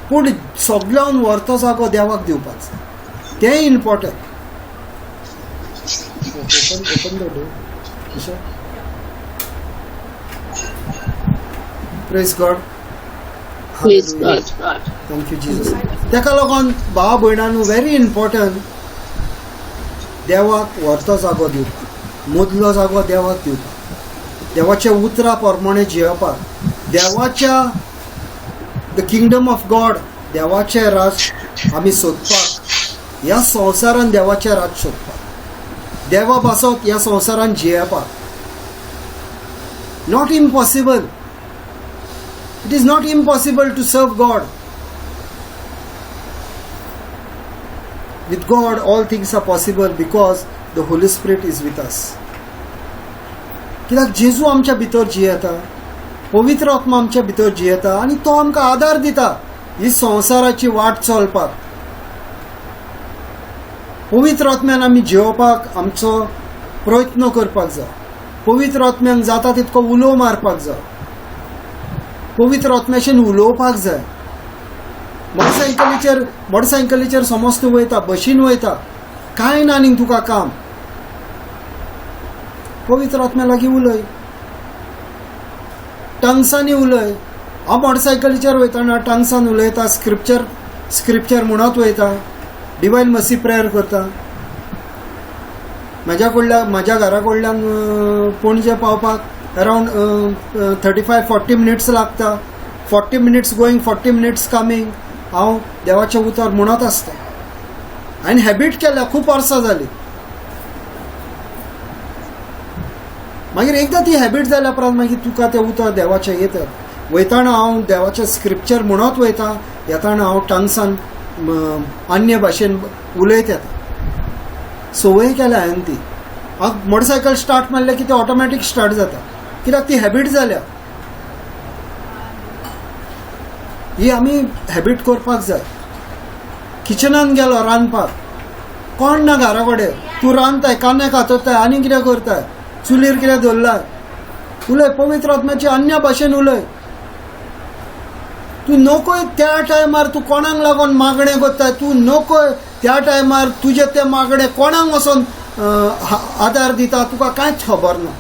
पूण सगळ्यान व्हरतो जागो देवाक दिवपाचो, तें important. Open the door. Praise God. Praise God. Thank you Jesus. ताका लागून भाव भयणांनो, व्हेरी इम्पॉर्टंट देवाक व्हरतो जागो दिवपाक, मदलो जागो देवाक दिवपाक, देवाच्या उतरा प्रमाणे जियेवपाक, देवाच्या द किंगडम ऑफ गॉड, देवाचें राज आमी सोदपाक, ह्या संवसारान देवाचें राज सोदपाक, देवा पासत ह्या संवसारान जियेवपाक. Not impossible. It is not impossible to serve God. With God, all things are possible because the Holy Spirit is with us. कित्याक जेजू आमच्या भितर जियेता, पवित्र आत्मा आमच्या भितर जियेता, आनी तो आमकां आदार दिता ही संवसाराची वाट चलपाक. पवित्र आत्म्यान आमी जियोवपाक आमचो प्रयत्न करपाक जाय. पवित्र आत्म्यान जाता तितको उलो मारपाक जाय. पवित्र आत्म्याशेन उलोवपाक जाय. मोटरसायकलीचेर समज तूं वयता, बशीन वयता, कांय ना न्ही तुका काम, पवित्र आत्म्या लागीं उलय, टंग्सांनी उलय. हांव मोटरसायकलीचेर वयताना टंग्सान उलयता, स्क्रिप्चर म्हणत वयता, डिवायन मसी प्रेयर करता. म्हाज्या घरा कडल्यान पणजे पावपाक अराउंड 35-40 मिनिट्स लागता. 40 मिनिट्स गोईंग, 40 मिनिट्स कमिंग. हांव देवाचें उतर म्हणत आसता. हांवें हॅबीट केल्या, खूब वर्सां जालीं. मागीर एकदां ती हॅबीट जाल्या उपरांत मागीर तुका तें उतर देवाचें येता. वयताना हांव देवाचें स्क्रिप्चर म्हणत वयता, येताना हांव टंग्सान अन्य भाशेन उलयत येता. संवय केल्या हांवें ती. हांव मोटरसायकल स्टार्ट मारलें की तें ऑटोमॅटीक स्टार्ट जाता, कित्याक ती हॅबीट जाल्या. ही आमी हॅबीट करपाक जाय. किचनान गेलो रांदपाक, कोण ना घरा कडेन, तूं रांदताय, कांदे कातरताय, आनी कितें करताय, चुलीर कितें दवरलाय, उलय, पवित्र आत्म्याची अन्य भाशेन उलय. तूं नकोय त्या टायमार तूं कोणाक लागून मागणें करताय, तूं नकोय त्या टायमार तुजें तें मागणें कोणाक वचोन आदार दिता, तुका कांयच खबर ना.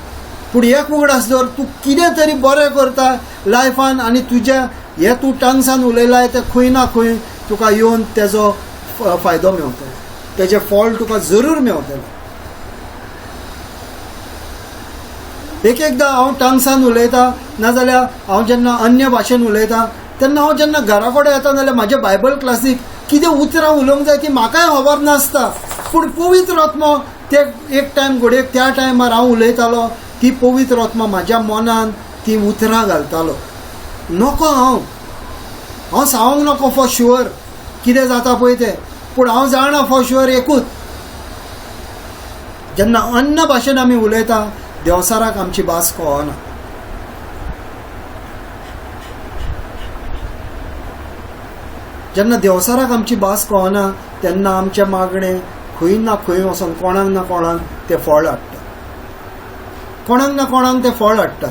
पूण एक उगडास दवर, तूं कितें तरी बरें करता लायफान, आनी तुजें हें तूं टंग्सान उलयलाय तें खंय ना खंय तुका येवन तेजो फायदो मेळटलो, तेजें फळ तुका जरूर मेळटलें. एकदां हांव टंग्सान उलयतां, नाजाल्यार हांव जेन्ना अन्य भाशेन उलयतां, तेन्ना हांव जेन्ना घरा कडेन येता जाल्यार म्हाज्या बायबल क्लासीक कितें उतरां उलोवंक जाय ती म्हाकाय खबर नासता. पूण पवित्र आत्मा ते एक टायम घडयेक त्या टायमार हांव उलयतालो, ती पवित्र आत्मा म्हाज्या मनान ती उतरां घालतालो. नको हांव सांगूंक नको फॉर शुअर कितें जाता पळय तें, पूण हांव जाणा फॉर शुअर एकूच, जेन्ना अन्य भाशेन आमी उलयता देवसाराक आमची भास कळना. जेन्ना देवसाराक आमची भास कळना तेन्ना आमचें मागणें खंय ना खंय वचोन कोणाक ना कोणाक तें फळ हाडटा, कोणाक ना कोणाक तें फळ हाडटा.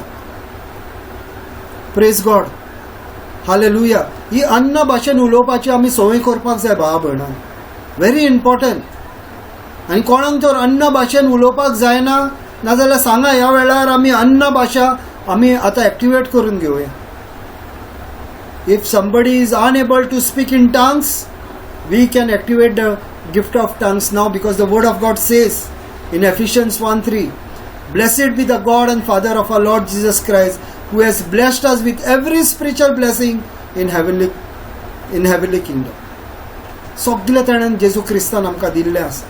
Praise God, hallelujah. ही अन्य भाशेन उलोवपाची आमी संवय करपाक जाय भावा भयणां, व्हेरी इम्पॉर्टंट. आनी कोणाक तर अन्न भाशेन उलोवपाक जायना नाजाल्यार सांगा ह्या वेळार आमी अन्न भाशा आमी आतां एक्टिवेट करून घेवया. If somebody is unable to speak in tongues, we can activate the gift of tongues now, because the word of God says in Ephesians 1:3, blessed be the God and Father of our Lord Jesus Christ, who has blessed us with every spiritual blessing in heavenly kingdom. सगळे ताणें जेजू क्रिस्तान आमकां दिल्लें आसा,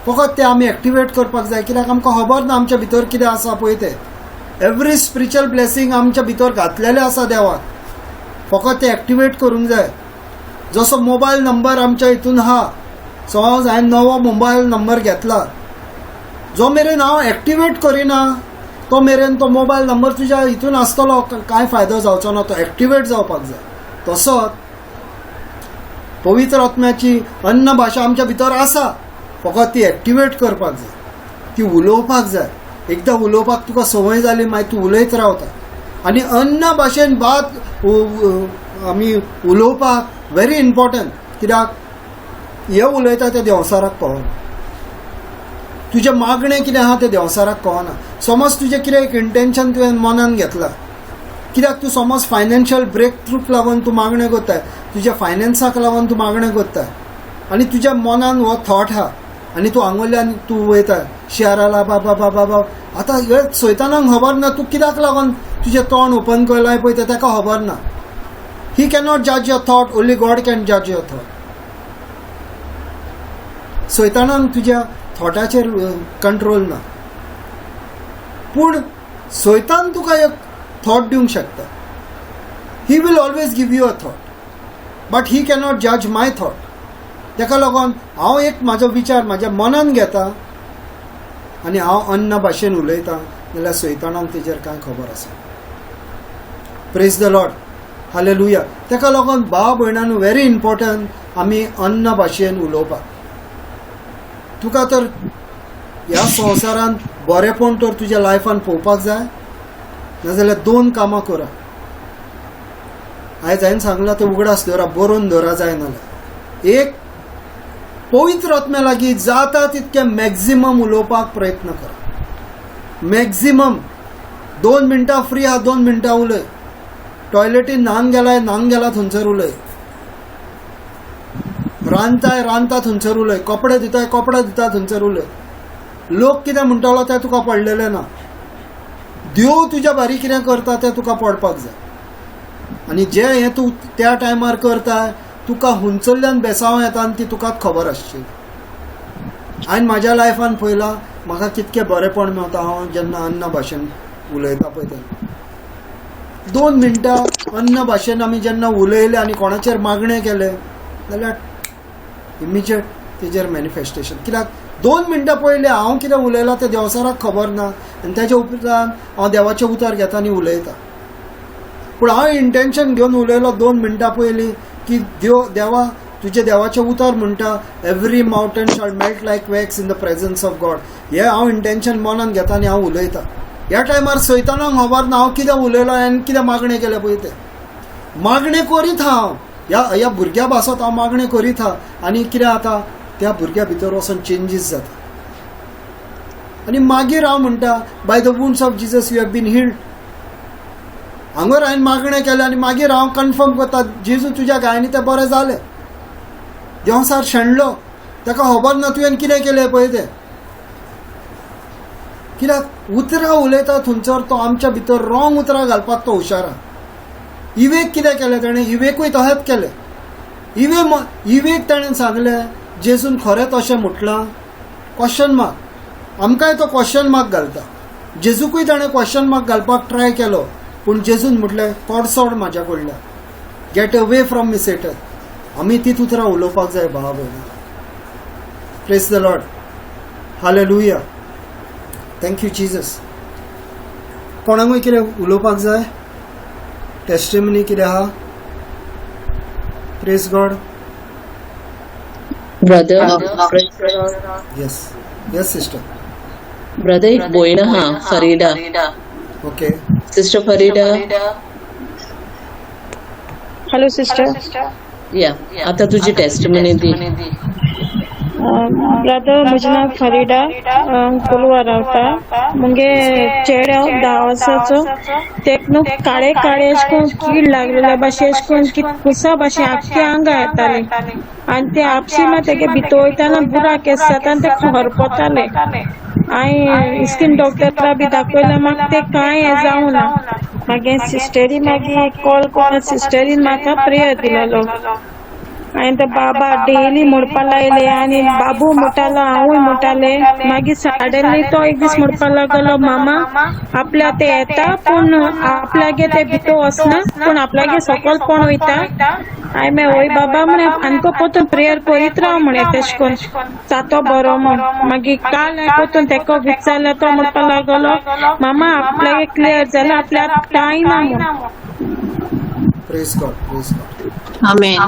फकत तें आमी activate करपाक जाय. कित्याक आमकां खबर ना आमच्या भितर कितें आसा पळय तें. एवरी स्पिरिच्युअल ब्लेसिंग आमच्या भितर घातलेलें आसा देवान, फकत तें एक्टिवेट करूंक जाय. जसो मोबायल नंबर आमच्या हितून आहा, समज हांवें नवो मोबायल नंबर घेतला, जो मेरेन हांव एक्टिवेट करिना तो मेरेन तो मोबायल नंबर तुज्या हितून आसतलो, कांय फायदो जावचो ना, तो एक्टिवेट जावपाक जाय. तसोच पवित्र आत्म्याची अन्न भाशा आमच्या भितर आसा, फकत ती एक्टिवेट करपाक जाय, ती उलोवपाक जाय. एकदां उलोवपाक तुका संवय जाली मागीर तूं उलयत रावता. आनी अन्न भाशेन बात आमी उलोवपाक व्हेरी इम्पॉर्टंट. कित्याक हे उलयता तें देंवसाराक कळना, तुजें मागणें कितें आहा तें देंवसाराक कळना. समज तुजें कितें एक इंटेंशन तुवें मनान घेतला, कित्याक तूं समज फायनान्शियल ब्रेक थ्रूक लागून तूं मागणें करताय, तुज्या फायनान्साक लागून तूं मागणें करताय, आनी तुज्या मनान हो थॉट आहा, आनी तूं हांगोल्यान तूं वयता शेअराला बाबा बाबा बाबा. आतां हे सैतानाक खबर ना तूं कित्याक लागून तुजें तोंड ओपन केलाय पळय तें ताका खबर ना. He cannot judge your thought, only God can judge your thought. सैतानाक तुज्या थॉटाचेर कंट्रोल ना, पूण सैतान तुका एक थॉट दिवंक शकता. He will always give you a thought, but he cannot जज माय थॉट. ताका लागून हांव एक म्हाजो विचार म्हाज्या मनान घेता आनी हांव अन्न भाशेन उलयतां, जाल्यार सैतानाक तेजेर कांय खबर आसा. Praise the lord, hallelujah. ताका लागून भाव भयणांनो, व्हेरी इम्पॉर्टंट आमी अन्न भाशेन उलोवपाक. तुका तर ह्या संवसारान बरेपण तर तुज्या लायफान पळोवपाक जाय, नाजाल्यार दोन कामां करा. आयज हांवें सांगलां तें उगडास दवरा, बरोवन दवरा जाय नाल्यार. एक, पवित्र आत्म्या लागीं जाता तितकें मॅक्झिमम उलोवपाक प्रयत्न करा. मॅक्झिमम 2 मिनटां फ्री आहा, 2 मिनटां उलय. टॉयलेटीन न्हावन गेला थंयसर उलय. रांदता थंयसर उलय. कपडे धुता थंयसर उलय. लोक कितें म्हणटलो तें तुका पडलेलें ना. देव तुज्या बारी कितें करता तें तुका पडपाक जाय. आनी जें हें तूं त्या टायमार करता तुका हुंचरल्यान बेसांव येता आनी ती तुकाच खबर आसची. हांवें म्हाज्या लायफान पळयलां म्हाका कितकें बरेपण मेळटा हांव जेन्ना अन्न भाशेन उलयता पळय तें. 2 मिनटां अन्न भाशेन आमी जेन्ना उलयले आनी कोणाचेर मागणें केलें जाल्यार इमिजिएट तेजेर मॅनिफेस्टेशन. कित्याक 2 मिनटां पयलीं हांव कितें उलयलां तें देवसाराक खबर ना, आनी तेज्या उपरांत हांव देवाचें उतर घेता आनी उलयता. पूण हांव इंटेंशन घेवन उलयलो 2 मिनटां पयलीं की देवा तुजें देवाचें उतर म्हणटा every mountain shall melt like wax in the presence of God. हें हांव इंटेंशन मनान घेता आनी हांव उलयता. ह्या टायमार सैतानाक खबर ना हांव कितें उलयलो आनी कितें मागणें केलें पळय तें. मागणें करीत हांव ह्या भुरग्या भासत हांव मागणें करीत हा, आनी कितें जाता त्या भुरग्या भितर वचून चेंजीस जाता. आनी मागीर हांव म्हणटा by the wounds of Jesus you have been healed. हांगर हांवें मागणें केलें आनी मागीर हांव कन्फर्म करता जेजू तुज्या गायनी तें बरें जालें. देवसार शेणलो ताका खबर ना तुवें कितें केलें पळय तें. कित्याक उतरां उलयता थंयसर तो आमच्या भितर रॉंग उतरां घालपाक तो हुशार आहा. इवेक कितें केलें ताणें, इवेकूय तशेंच केलें. इवेक ताणें सांगलें जेजून खरें तशें म्हटलां क्वेश्चन मार्क. आमकांय तो क्वेश्चन मार्क घालता. जेजूकूय ताणें क्वेश्चन मार्क घालपाक ट्राय केलो, पूण जेजून म्हटलें पडसोड म्हाज्या कडल्यान, get away from me Satan. आमी तीच उतरां उलोवपाक जाय भावा भयणां. Praise the lord, hallelujah. Thank you Jesus. कोणाकूय कितें उलोवपाक जाय, टेस्टिमनी कितें आहा? Praise God. Brother, yes yes sister. Brother एक भयण आहा Frida. Okay sister Frida. Hello sister. या आता तुझी टेस्टिमनी दी. ब्रदर म्हजें नांव फरिडा कोलवा रावता मुगे चेडे 10 वर्साचो तेक न्हू काळे काळे अशें करून कीड लागलेले भाशेन अशें करून की कुसा भाशेन आख्खे आंगा येताले आनी ते आपशी मा तेगे भितर वयताना बुराक केस जाता आनी ते खरपताले हांवें स्किन डॉक्टरा बी दाखयलें म्हाका ते कांय हें जावना मागीर सिस्टरीन मागीर कॉल करून सिस्टरीन म्हाका प्रेयर दिलेलो हांवें तो बाबा डेली म्हणपा लायले आनी बाबू म्हणटालो हांवूय म्हणटाले मागीर सडनली तो एक दीस म्हणपा लागलो मामा आपल्या ते येता पूण आपल्यागे ते भितर वचना पूण आपल्यागे सकयल कोण वयता हांवें वय बाबा म्हणे आमकां परतून प्रेयर करीत राव म्हणे तेश कोन जातो बरो म्हण मागीर काल हांवें परतून तेका विचारलें तो म्हणपा लागलो मामा आपल्यागे क्लियर जाला आपल्याक कांय ना म्हण प्रेज गॉड आमेन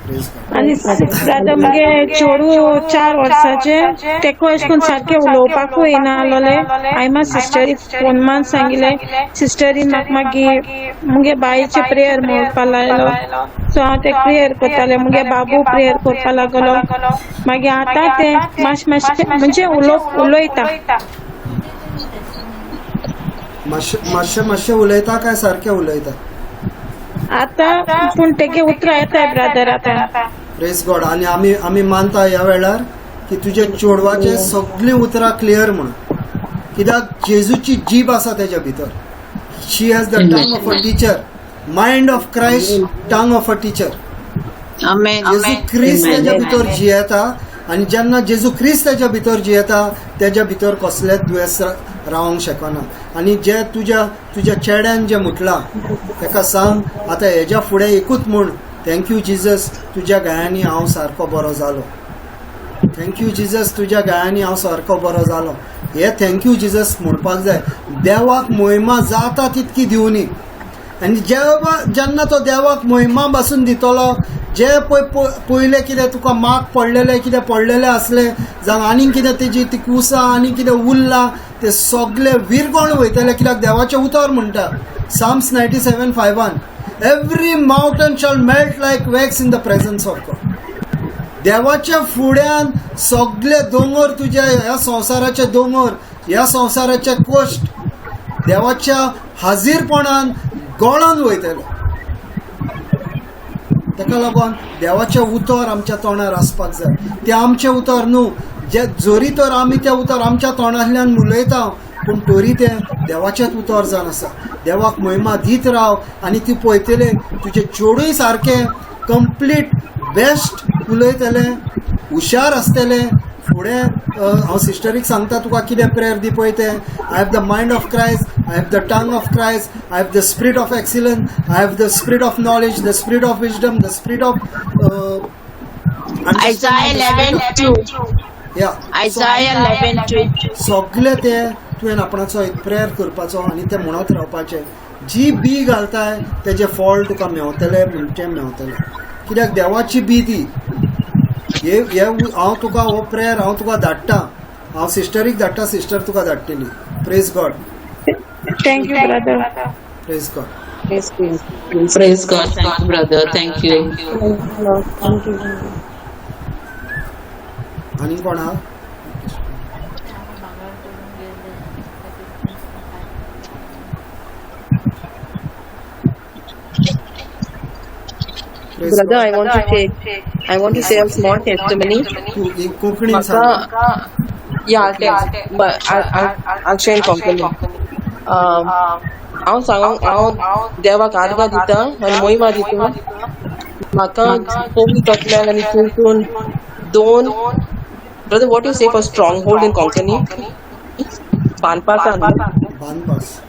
प्रेज गॉड आनी जाता मगे चेडू 4 वर्साचे तेको अशें करून सारकें उलोवपाकूय येना आसलोले हांवें म्हाका सिस्टरीक फोन मारून सांगिल्लें सिस्टरीन म्हाका मागीर मुगे बायेचे प्रेयर म्हणपा लायलो सो हांव ते प्रेयर करतालें मुगे बाबू प्रेयर करपा लागलो मागीर आतां ते मातशें म्हणजे उलयता मातशें उलयता काय सारकें उलयता आतां पूण तेगे उतरां येताय ब्रदर आतां प्रेज गॉड आणि आम्ही मानता ह्या वेळार की तुझे चोडवाचे सगळीं उतरां क्लियर म्हणून कित्याक जेजूची जीब आसा तेच्या भितर she has the tongue of a teacher mind of Christ tongue of a teacher जेजू ख्रिस्त तेच्या भितर जियेता आणि जेन्ना जेजू ख्रिस्त तेच्या भितर जियेता तेच्या भितर कसलेच दुयेंस रावंक शकना आणि जे तुज्या चेड्यान जे म्हटलां तेका सांग आतां हेज्या फुडें एकूच म्हण थँक्यू जिजस तुज्या गायांनी हांव सारको बरो जालो थँक्यू जिजस तुज्या गायांनी हांव सारको बरो जालो हे थँक्यू जिजस म्हणपाक जाय देवाक महिमा जाता तितकी दिवनी आनी जेन्ना तो देवाक महिमा पासून दितलो जे पयले कितें तुका माग पडलेले कितें पडलेले असले जावं आनी कितें तेजी ती कुसां आनी कितें उरलां ते सगळे विरगोण वयतले कित्याक देवाचें उतर म्हणटा Psalms 97:5 every mountain shall melt like wax in the presence of God देवाच्या फुड्यान सगळे दोंगर तुज्या ह्या संवसाराचे दोंगर ह्या संवसाराचे कश्ट देवाच्या हाजीरपणान गळोन वयतले ताका लागून देवाचें उतर आमच्या तोंडार आसपाक जाय ते आमचें उतर न्हू जे जोरी तर आमी तें उतर आमच्या तोंडांतल्यान उलयता पूण तरी तें देवाचेंच उतर जावन आसा देवाक महिमा दीत राव आनी ती पळयतले तुजें चेडूय सारकें कंप्लीट बेस्ट उलयतले हुशार आसतले फुडें हांव सिस्टरीक सांगता तुका कितें प्रेयर दी पळय तें I have the mind of Christ I have the tongue of Christ I have the spirit of excellence I have the spirit of knowledge the spirit of wisdom the spirit of Isaiah 11:2 या Isaiah 11:2 सगळे ते तुवें आपणाचो एक prayer करपाचो आनी तें म्हणत रावपाचें जी बी घालताय तेजे फळ तुका मेवतले म्हणजे मेवतले कित्याक देवाची बी ती हे हांव तुका हो प्रेयर हांव तुका धाडटा हांव सिस्टरीक धाडटा सिस्टर तुका धाडटली praise God thank you brother praise God Praise God. Thank you, brother. Thank you. आनी कोण आहा Praise Brother, God. I want to say a small testimony. तूं ही कोंकणीन सांग Yeah, but I'll share in compliment. हांव सांगूंक हांव देवाक आर्गां दिता आनी महिमा दिता म्हाका पवित्र आत्म्यान आनी तितून दोन brother what you say for stronghold in Konkani बांदपासान बांदपास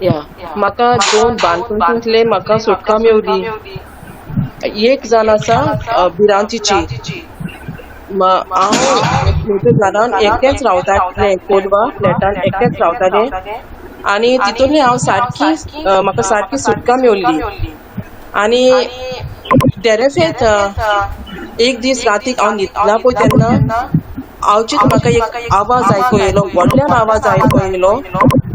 या म्हाका दोन बांदपासांतले म्हाका सुटका मेवली एक जाण आसा बिरांचीची हांव म्हज्या घरान एकटेंच रावता कोलवा फ्लॅटान एकटेंच रावतालें आनी तितूनय हांव सारकी म्हाका सारकी सुटका मेवली आनी तेरेफेत एक दीस रातीक हांव न्हिदला पळय तेन्ना हांवचीच म्हाका एक आवाज आयको येयलो व्हडल्यान आवाज आयको येयलो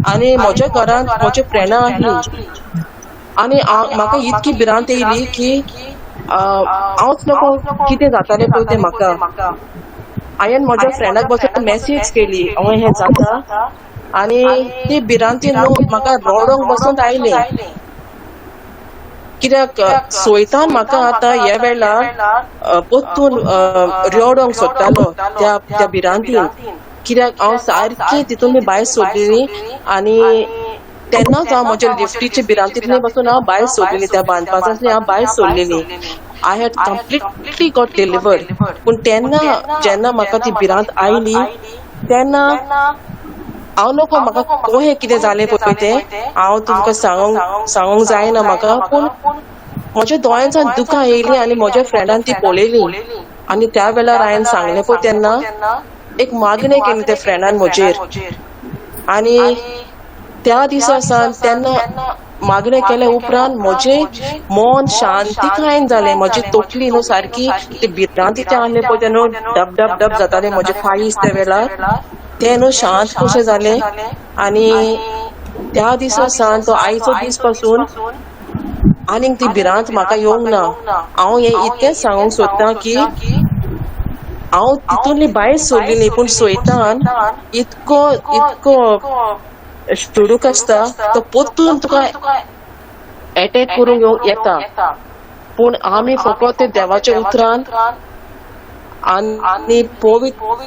आनी म्हज्या घरांत म्हजी फ्रेंडां आसलीं आनी म्हाका इतकी भिरांत येयली की हांवच नको कितें जातालें पळय तें म्हाका हांवें म्हज्या फ्रेंडाक बसून मेसेज केली हे जाता आनी ती भिरांती न्हू म्हाका रडोंक बसून आयली कित्याक सोयतान म्हाका आतां ह्या वेळार पोत्तून रडोंक सोदतालो त्या भिरांतीन कित्याक हांव सारकी तितून भायर सोडलेली आनी तेन्नाच हांव म्हज्या लिफ्टीचे भिरांतींतली बसून हांव भायर सोडलेली त्या बांदपासांतली हांव भायर सोडलेली I had completely got delivered पूण तेन्ना जेन्ना म्हाका ती भिरांत आयली तेन्ना हांव नको म्हाका कोहे कितें जालें पळय तें हांव तुमकां सांगूंक जायना म्हाका पूण म्हज्या दोळ्यांच्यान दुकां येयली आनी म्हज्या फ्रेंडान ती पळयली आनी त्या वेळार हांवें सांगलें पळय तेन्ना एक मागणें केली त्या फ्रेंडान म्हजेर आनी त्या दिसा सावन तेन्ना मागणें केले उपरांत म्हजें मन शांतीकायेन जालें म्हजी तोखली न्हू सारकी ती भिरांतीचें आहलें पळय तें न्हू डब डब डब जातालें म्हजे पांयस त्या वेळार ते न्हू शांत कशें जालें आनी त्या दिसा सावन तो आयचो दीस पासून आनीक ती भिरांत म्हाका येवंक ना हांव हें इतकेंच सांगूंक सोदतां की हांव तितूंतली भायर सोडलेली पूण सोयतान इतको स्टुडूक आसता तो पोत्तून तुका एटॅक करूंक येता पूण आमी फकत ते देवाच्या उतरान आनी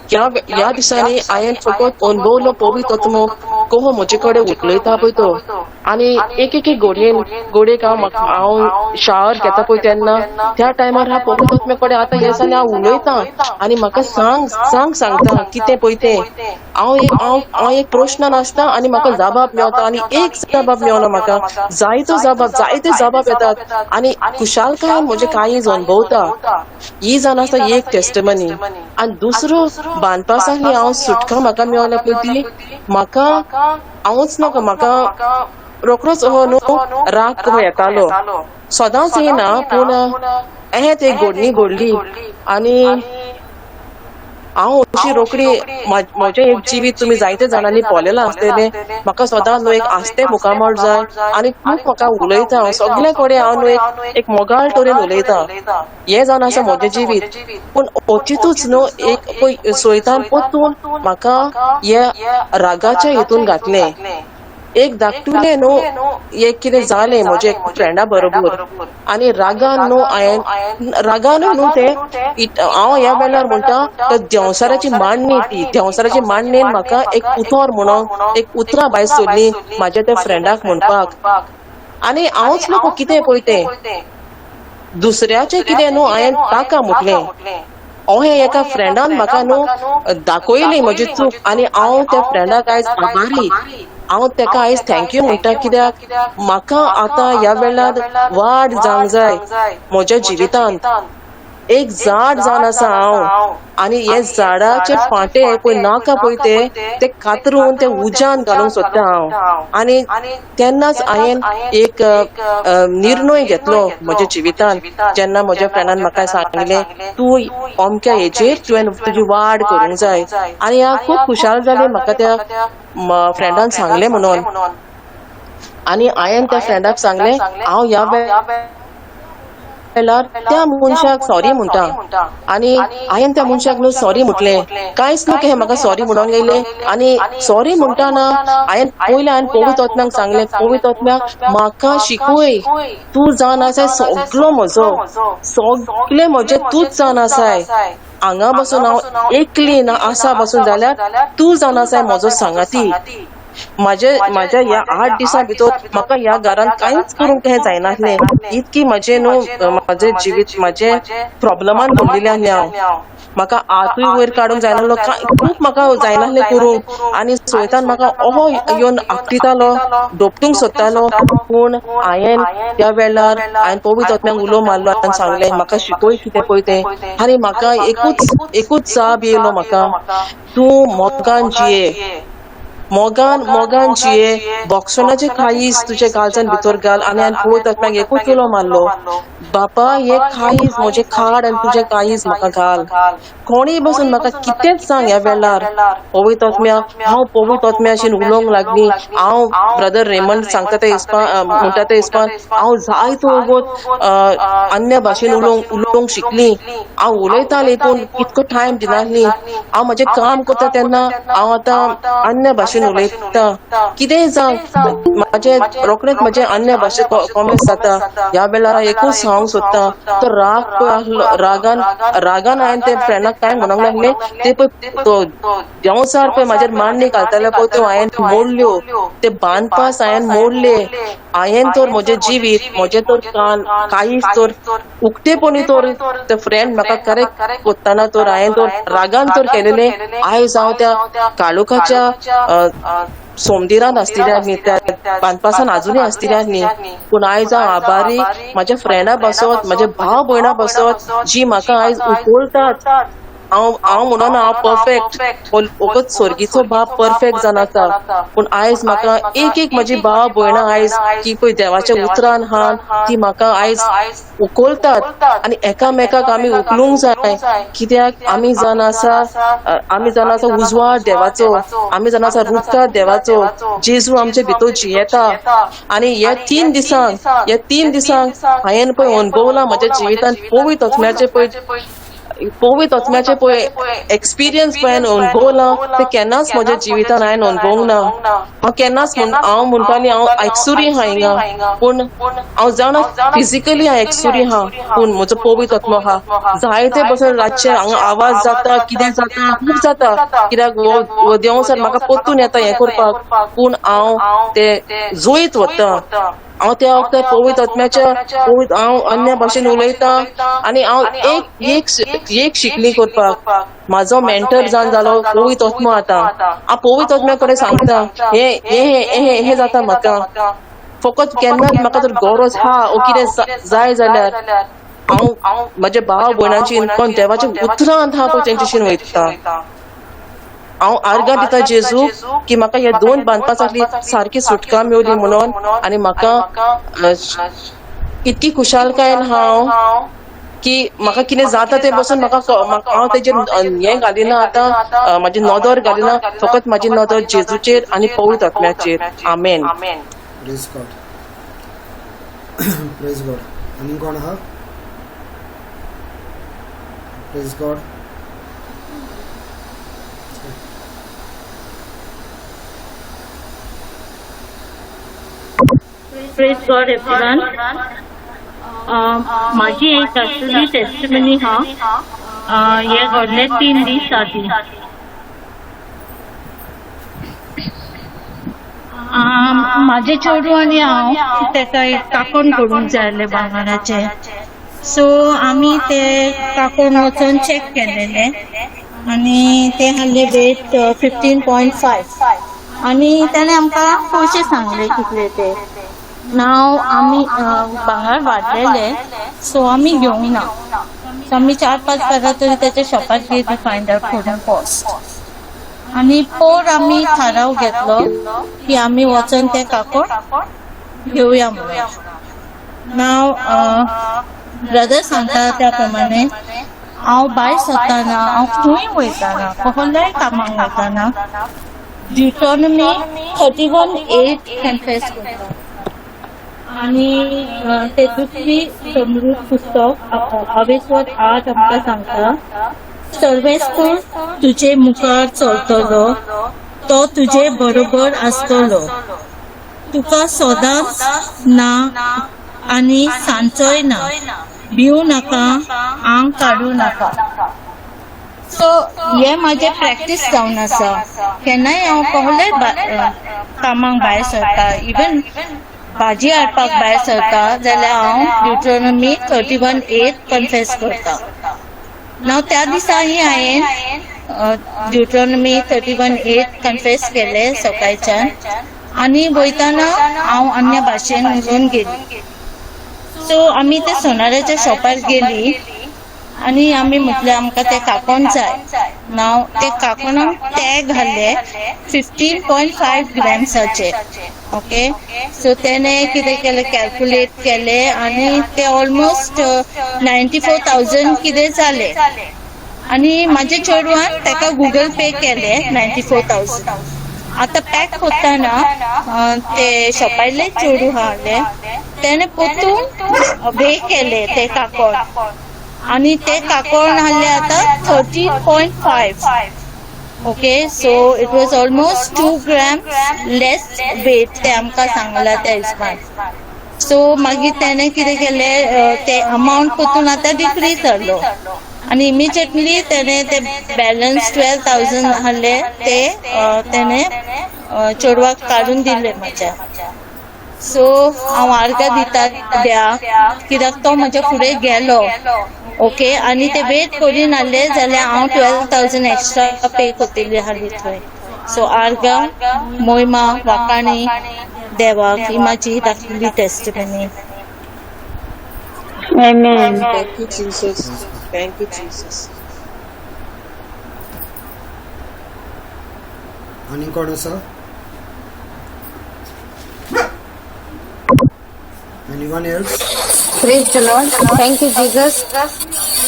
ह्या दिसांनी हांवें फकत अनुभवलो पवित्र आत्मो कहो म्हजे कडेन उलयता पळय तो आनी एक घोडयेक हांव शावर घेता पळय तेन्ना त्या टायमार हांव पवित्र आत्म्या कडेन आतां हे जाल्यार हांव उलयतां आनी म्हाका सांगता कितें पळय तें हांव एक प्रश्नान आसता आनी म्हाका जबाब मेळटा आनी एक जबाब मेळना म्हाका जायते जबाब येतात आनी खुशालकायेन म्हजे काळीज अनुभवता ही जावन आसा एक टेस्टमनी आनी दुसरो बांदपासांतली हांव सुटका म्हाका मेळना पळय ती म्हाका हांवूच नाका म्हाका रोखडोच न्हू राग येतालो सदांच येना पूण ते घडली आनी हांव अशी रोखडी म्हजें एक जिवीत तुमी जायते जाणांनी पळयलां आसतलें म्हाका सदां न्हू एक आस्ते मुखामळ जाय आनी खूब म्हाका उलयता हांव सगळे कडेन हांव न्हू एक मोगाळ तरेन उलयतां हें जावन आसा म्हजें जिवीत पूण अचितूच न्हू एक पळय सोयतान पोत्तून म्हाका ह्या रागाच्या हितून घातलें एक धाकटुलें न्हू एक कितें जालें म्हजे एक फ्रेंडा बरोबर आनी रागान न्हू तें हांव ह्या वेळार म्हणटा देंवसाराची मांडणी ती देंवसाराची मांडणेन म्हाका एक उतर म्हणून एक उतरां भायर सोडली म्हाज्या त्या फ्रेंडाक म्हणपाक आनी हांवूच नको कितें पळय तें दुसऱ्याचें कितें न्हू हांवें ताका म्हटलें एका फ्रेंडान म्हाका न्हू दाखयली म्हजी चूक आनी हांव त्या फ्रेंडाक आयज आभारी हांव तेका आयज थँक्यू म्हणटा कित्याक म्हाका आतां ह्या वेळार वाड जावंक जाय म्हज्या जिवितांत एक झाड जावन आसा हांव आनी हे झाडाचे फांटे पळय नाका पळय ते कातरून ते उज्यान घालूंक सोदता हांव आनी तेन्नाच हांवें एक निर्णय घेतलो म्हज्या जिवितान जेन्ना म्हज्या फ्रेंडान म्हाका सांगलें तूं अमक्या हेजेर तुवें तुजी वाड करूंक जाय आनी हांव खूब खुशाल जालें म्हाका त्या फ्रेंडान सांगलें म्हणून आनी हांवें त्या फ्रेंडाक सांगलें हांव ह्या वेळार त्या मनशाक सॉरी म्हणटा आनी हांवें त्या मनशाक न्हू सॉरी म्हटलें कांयच न्हू हे म्हाका सॉरी म्हणून गेलें आनी सॉरी म्हणटाना हांवें पवित्र आत्म्याक सांगलें पवित्र आत्म्याक म्हाका शिकय तूं जावन आसाय सगळो म्हजो सगळें म्हजें तूंच जावन आसाय हांगा बसून हांव एकली ना आसा बसून जाल्यार तूं जावन आसाय म्हजो सांगाती म्हाज्या ह्या 8 दिसां भितर म्हाका ह्या घरांत कांयच करूंक हें जायनासलें इतकी म्हजें न्हू म्हजें जिवीत म्हजें प्रॉब्लमान भरलेलें आसलें हांव म्हाका हातूय वयर काडूंक जायनासलो खूब म्हाका जायनासलें करूंक आनी सोयतान म्हाका येवन आपटितालो दोपटूंक सोदतालो पूण हांवें त्या वेळार हांवें पवित्र आत्म्याक उलो मारलो आनी सांगलें म्हाका शिकय कितें पळय तें आनी म्हाका एकूच जाप येयलो म्हाका तूं मोगान जिये मोगान मोगान जिये बॉक्सोनाचे खाईस तुझे गालजान भितर घाल आणि पळयत आसतना एकूच उलो मारलो बापा हे खाईस म्हजे खाड आनी तुझे काईस म्हाका घाल कोणीय बसून म्हाका कितेंच सांग ह्या वेळार पवित्र आत्म्या हांव पवित्र आत्म्याशीन उलोवंक लागली हांव ब्रदर रेमंड सांगता ते हिसपान म्हणटा ते हिसपान हांव जायतो वगत अन्य भाशेन उलोवंक शिकली हांव उलयतालें पूण इतको टायम दिनासली हांव म्हजें काम करता तेन्ना हांव आतां अन्य भाशेन उलयता कितेंय जावं म्हाजें रोखडेंच म्हजें अन्य भाशेन कॉमेंट्स जाता ह्या वेळार एकूच सांगूंक सोदता तो राग पळय आसलो रागान हांवें ते फ्रेंडाक काय म्हणूंक लागले ते पळय तो देंवसार पळय म्हाजेर मांडणी घालताले पळय त्यो हांवें मोडल्यो ते बांदपास हांवें मोडले हांवें तर म्हजें जिवीत म्हजें तर काहीच तर उक्तेपणी तर ते फ्रेंड म्हाका करेक्ट करताना तर हांवें तर रागान तर केलेले आयज हांव त्या काळोखाच्या सोमदिरान आसतिल्या न्ही त्या बांदपासान आजुनूय आसतिल्या न्ही पूण आयज हांव आभारी म्हाज्या फ्रेंडा बसत म्हाजे भाव भयणा बसत जी म्हाका आयज उखोलतात हांव म्हणून हांव परफेक्ट फकत सर्गीचो बाप परफेक्ट जावन आसा पूण आयज म्हाका एक म्हाजी भाव भयणां आयज ती पळय देवाच्या उतरान हान ती म्हाका आयज उखोलतात आनी एकामेकाक आमी उखलूंक जाय कित्याक आमी जावन आसा उजवाड देवाचो आमी जावन आसा रुपकार देवाचो जेजू आमचे भितर जियेता आनी ह्या 3 दिसांक हांवें पळय अनुभवला म्हज्या जिवितांत पवित्र आत्म्याचे पळय एक्सपिरियन्स पळय अनुभवला ते केन्नाच म्हज्या जिवितांत हांवें अनुभवंक ना हांव केन्नाच हांव म्हणटाली हांव एकसुरी हा हिंगा पूण हांव जाणा फिजिकली हांव एकसुरी हा पूण म्हजो पवित्र आत्मो हा जायते बसून रातचे हांगा आवाज जाता कितें जाता खूब जाता कित्याक हो देंवसर म्हाका परतून येता हें करपाक पूण हांव ते जोईत वता हांव त्या वखदार पवित्र आत्म्याच्या हांव अन्य भाशेन उलयता आनी हांव एक शिकली करपाक म्हाजो मेंटर जावन जालो पवित्र आत्मो आतां हांव पवित्र आत्म्या कडेन सांगता हे जाता म्हाका फकत केन्नाच म्हाका जर गरज हा ओ कितें जाय जाल्यार हांव म्हज्या भाव भयणांची कोण देवाच्या उतरांत हा पळय तेंचेशीन वयता हांव आर्गां दिता जेजू की म्हाका ह्या 2 बांदपासांतली सारकी सुटका मेवली म्हणून आनी म्हाका इतकी खुशालकायेन हांव की म्हाका कितें जाता ते बसून म्हाका हांव तेजेर हें घालिना आतां म्हाजी नदर घालिना फकत म्हाजी नदर जेजूचेर आनी पवित्र आत्म्याचेर आमेन प्रेज गॉड प्रेज गॉड आनी कोण आहा praise God Praise God, everyone. माझी एक असली टेस्टिमनी हा हे घडले 3 दीस आधी माझे चेडू आनी हांव तेका एक काकोन करूंक जाय आसलें भांगराचे सो आमी ते काकोन वचून चेक केलेले आनी ते हाडले वेट 15.5 आनी ताणें आमकां पयशे सांगले कितले ते नाव आमी भांगर वाडलेले सो आमी घेवंक ना सो आमी 4-5 पारां तरी त्याच्या शॉपार गेली फायंड आउट करून कॉस्ट आनी पोर आमी थाराव घेतलो की आमी वचून ते काकोड घेवया म्हणून नाव ब्रदर सांगता त्या प्रमाणे हांव भायर सरताना हांव खंय वयताना कसल्याय कामाक वयताना ड्युटोनॉमी 31:8 कन्फेस करता आनी तेतूंतली समृद्ध पुस्तक 28:8 आमकां सांगता सर्वेस्तर तुजे मुखार चलतलो तो तुजे बरोबर आसतलो तुका सदांच ना आनी सांचोय ना भिवू नाका आंग काडू नाका सो हे माझे प्रॅक्टीस जावन आसा केन्नाय हांव कसलेय कामाक भायर सरता इवन भाजी हाडपाक भायर सरता जाल्यार हांव ड्युटोनॉमी 31:8 कन्फेस करता नाव त्या दिसांनी हांवें ड्युटोनॉमी 31:8 कन्फेस केले सकाळच्यान आनी वयताना हांव अन्य भाशेन उलोवन गेली सो आमी ते सोनाऱ्याच्या शॉपार गेली आनी आमी म्हटलें आमकां ते काकोण जाय. नाव ते काकोणाक टॅग घाल्ले 15.5 ग्रॅम्साचे. ओके, सो तेणे कितें केलें, कॅल्क्युलेट केलें आनी ते ऑलमोस्ट 94,000 कितें जाले. आनी म्हाज्या चेडवान ताका गूगल पे केले 94,000. आतां पॅक कोत्ताना ते शॉपायले चेडू आहले तेणे पोतून पे केले ते काकोण आनी ते काकोण आहले आतां 13.5. Okay, so it was almost 2 grams less weight ते आमकां सांगला त्या हिसपान. सो मागीर तेणे कितें केलें, ते अमाउंट पोतून आतां डिक्रीज जालो आनी इमिजिएटली तेणे ते बॅलन्स 12,000 आहले ते तेणे चेडवाक काडून दिले म्हाज्या. सो हांव आर्गां दिता कित्याक तो म्हज्या फुडें गेलो. ओके, आनी ते वेट करी नासले जाल्यार हांव 12,000 एक्स्ट्रा पे कोत्तिली आहली थंय. सो आर्गां, मोहिमा, वाकाणी देवाक ही म्हाजी दाखयली testimony. Amen. Thank you, Jesus. Thank you, Jesus. आनी कोण आसा? Anyone else? Praise the Lord. Thank you Jesus.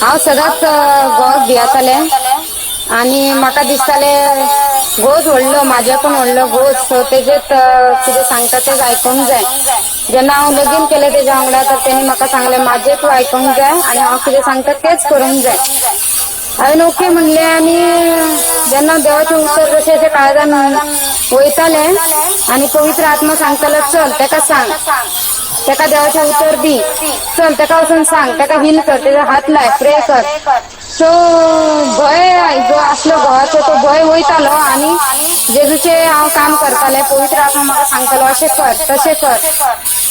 हांव सदांच घोव भियेतालें आनी म्हाका दिसताले घोच व्हडलो, म्हाज्याकून व्हडलो घोच, सो तेजेत कितें सांगता तेच आयकोंक जाय. जेन्ना हांव लगीन केलें तेज्या वांगडा तर तेणी म्हाका सांगलें म्हाजें तूं आयकोंक जाय आनी हांव कितें सांगता तेच करूंक जाय. हांवें ओके म्हणलें आनी जेन्ना देवाचें उतर जशें जशें काळजान वयतालें आनी पवित्र आत्मा सांगतालो चल तेका सांग, तेका देवाचें उतर दी, चल तेका वचून सांग, तेका हील कर, तेजो हात लाय, प्रे कर. सो भंय जो आसलो घोवाचो तो भंय वयतालो आनी जेजूचें हांव काम करतालें. पवित्र आत्मा म्हाका सांगतालो अशें कर तशें कर.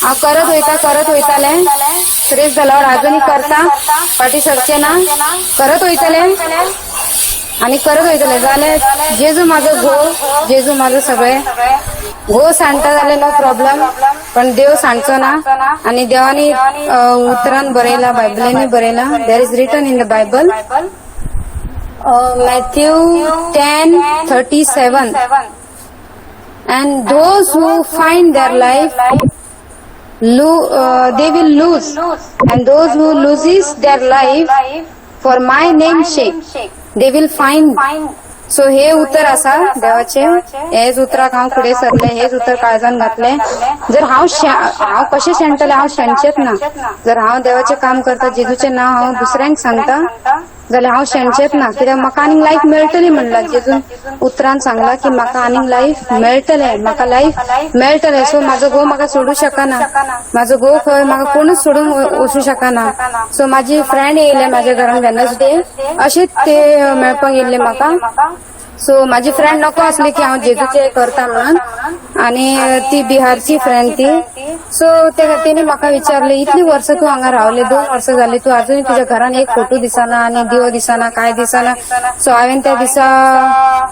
हांव करत वयतालें. Praise the lord. आजुनी करता, फाटी सरचें ना, करत वयतलें आनी करत वयतलें. जाल्यार जेजू म्हाजो घोव, जेजू म्हाजो सगळें. घोव सांडटा जाल्यार नो प्रॉब्लेम, पण देव सांडचो ना. आनी देवानी उतरान बरयला, बायबलीनी बरयला. There is written in the Bible, Matthew 10:37, and those who find their life they will lose, and those who loses their life for my name's sake they will find. So हे उतर आसा देवाचे. हेच उतराक हांव फुडें सरले, हेच उतर काळजान घातले. जर हांव कशें शेणटलें, हांव शेणचेच ना. जर हांव देवाचें काम करता, जेजूचें नांव हांव दुसऱ्यांक सांगता जाल्यार हांव शेणचेच ना. कित्याक म्हाका आनीक लायफ मेळटली म्हणला. जेजून उतरान सांगला की म्हाका आनीक लायफ मेळटलें, म्हाका लायफ मेळटलें. सो म्हाजो घोव म्हाका सोडूं शकना, म्हाजो घोव खंय म्हाका कोणूच सोडून वचूं शकना. सो म्हाजी फ्रेंड येयले म्हाज्या घरान वेनसडे, अशेंच ते मेळपाक येयल्ले म्हाका. सो म्हाजी फ्रेंड नको आसली की हांव जेजूचें करता म्हणून, आनी ती बिहारची फ्रेंड ती. सो तेणी म्हाका विचारलें इतली वर्सां तूं हांगा रावलें, 2 वर्सां जालीं, तूं आजुनी तुज्या घरान एक फोटो दिसना आनी दिवो दिसना, कांय दिसना. सो हांवें त्या दिसा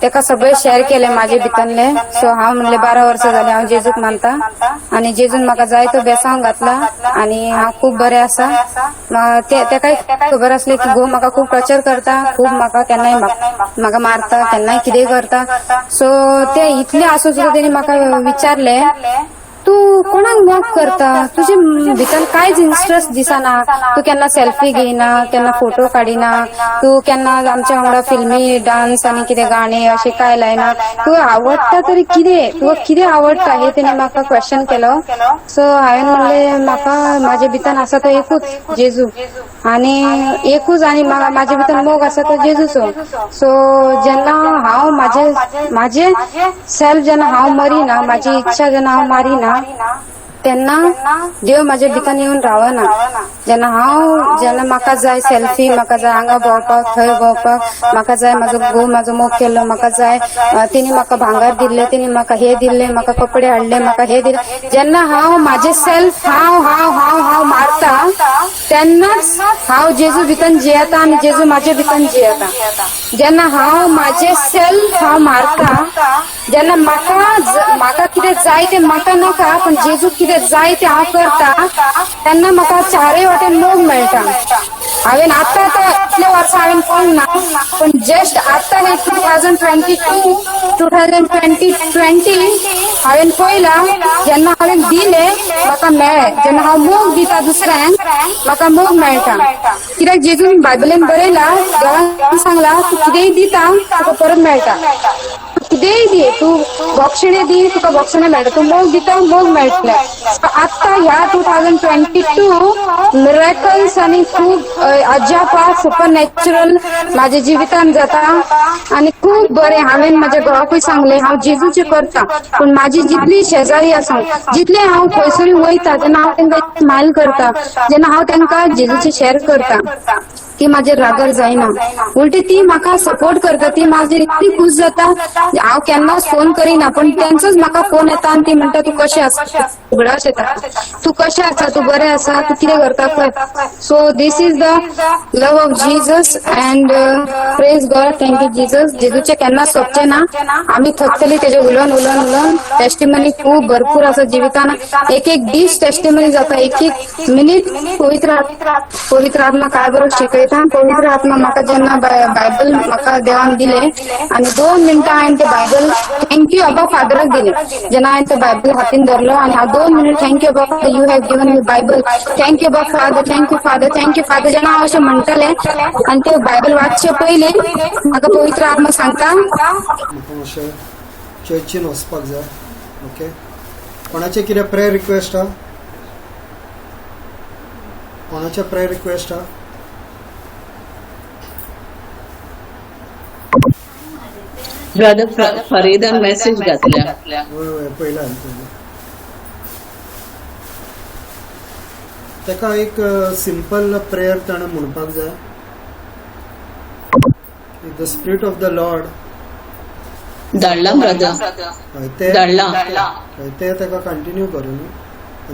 तेका सगळें शेअर केलें म्हाजे भितरलें. सो हांव म्हणलें 12 वर्सां जालीं हांव जेजूक मानता आनी जेजून म्हाका जाय तो बेसांव घातला आनी हांव खूब बरें आसा. तेकाय खबर आसली की घोव म्हाका खूब टॉर्चर करता, खूब म्हाका केन्नाय म्हाका मारता, केन्नाय कितेंय करता. सो ते इतले आसून सुद्दां तेणी म्हाका विचारलें तूं कोणाक मॉक करता, तुजे भितर कांयच इंट्रस्ट दिसना, तूं केन्ना सेल्फी घेयना, केन्ना फोटो काडिना, तूं केन्ना आमच्या वांगडा फिल्मी डान्स आनी कितें गाणे अशें काय लायना, तूं आवडटा तरी कितें, तुका कितें आवडटा हे तेणी म्हाका क्वेश्चन केलो. सो हांवें म्हणलें म्हाका म्हाजे भितर आसा तो एकूच जेजू आनी एकूच आनी म्हाजे भितर मोग आसा तो जेजूचो. सो जेन्ना हांव म्हाजे सेल्फ जेन्ना हांव मरिना, म्हाजी इच्छा जेन्ना हांव मारिना तेन्ना देव म्हाजे भितर येवन रावना. जेन्ना म्हाका जाय सेल्फी, म्हाका जाय हांगा भोंवपाक, थंय भोंवपाक, म्हाका जाय म्हाजो घोव म्हाजो मोग केल्लो, म्हाका जाय तेणी म्हाका भांगर दिल्लें, तेणी म्हाका हे दिल्लें, म्हाका कपडे हाडले, म्हाका हे दिलें. जेन्ना हांव म्हाजे सेल्फ हांव मारता तेन्नाच हांव जेजू भितर जियेता आनी जेजू म्हाजे भितर जियेता. जेन्ना हांव म्हाजे सेल्फ मारता, जेन्ना म्हाका कितें जाय तें म्हाका नाका, पण जेजू कितें जाय तें हांव करता, तेन्ना म्हाका चारय वाटेन मोग मेळटा. हांवें आतां इतले वर्सां हांवें पळोवंक ना पण जस्ट आतां हे 2020 हांवें पळयलां जेन्ना हांवें दिले म्हाका मेळ्ळे जेन्ना हांव मोग दिता दुसऱ्यांक म्हाका मोग मेळटा कित्याक जेजून बायबलेन बरयलां देवान सांगलां तूं कितेंय दिता तुका परत मेळटा कितेंय दी तूं बोक्षणे दी तुका बोक्षणे मेळटा तूं मोग दिता मोग मेळटले आतां ह्या 2022 मिरेकल्स आनी खूब अजापा सुपर नॅचरल म्हाज्या जिवितान जाता आनी खूब बरें हांवें म्हाज्या घोवाकूय सांगलें हांव जेजूचें करता पूण म्हाजी जितली शेजारी आसा जितले हांव खंयसरी वयता तेन्ना हांव तांकां स्मायल करता जेन्ना हांव तांकां जेजूचें शेअर करता ती म्हाजेर रागार जायना उलटी ती म्हाका सपोर्ट करता ती म्हाजेर इतली खूश जाता हांव केन्नाच फोन करिना पण तेंचोच म्हाका फोन येता आनी ती म्हणटा तूं कशें आसा उगडास येता तूं कशें आसा तूं बरें आसा तूं कितें करता पळय so this is the love of Jesus and praise God thank you Jesus जेजूचें केन्ना सोंपचें ना आमी थकतली तेजे उलोवन उलोवन उलोवन टेस्टिमनी खूब भरपूर आसा जिवितान एक एक दीस टेस्टिमनी जाता एक मिनीट पवित्र आत्मा काय बरो शिकयता पवित्र आत्मा म्हाका जेन्ना बायबल म्हाका देवान दिले आनी 2 मिनटां हांवें ते बायबल थँक्यू अबा फादराक दिले जेन्ना हांवें ते बायबल हातीन धरलो आनी हांव 2 मिनीट थँक्यू अबा you have given me Bible thank you अबा फादर थँक्यू फादर जेन्ना हांव अशें म्हणटलें आनी ते बायबल वाचचे पयलीं म्हाका पवित्र आत्मा सांगता म्हाका मातशें चर्चीन वचपाक जाय ओके कोणाचें कितें प्रेयर रिक्वेस्ट आहा कोणाचें प्रेयर रिक्वेस्ट आहा ब्रदर फरीदान मेसेज घातल्या वय पयला ताका एक सिंपल प्रेयर ताणें म्हणपाक जाय the spirit of the Lord धाडला ब्रदर ते धाडला ते ताका कंटिन्यू करून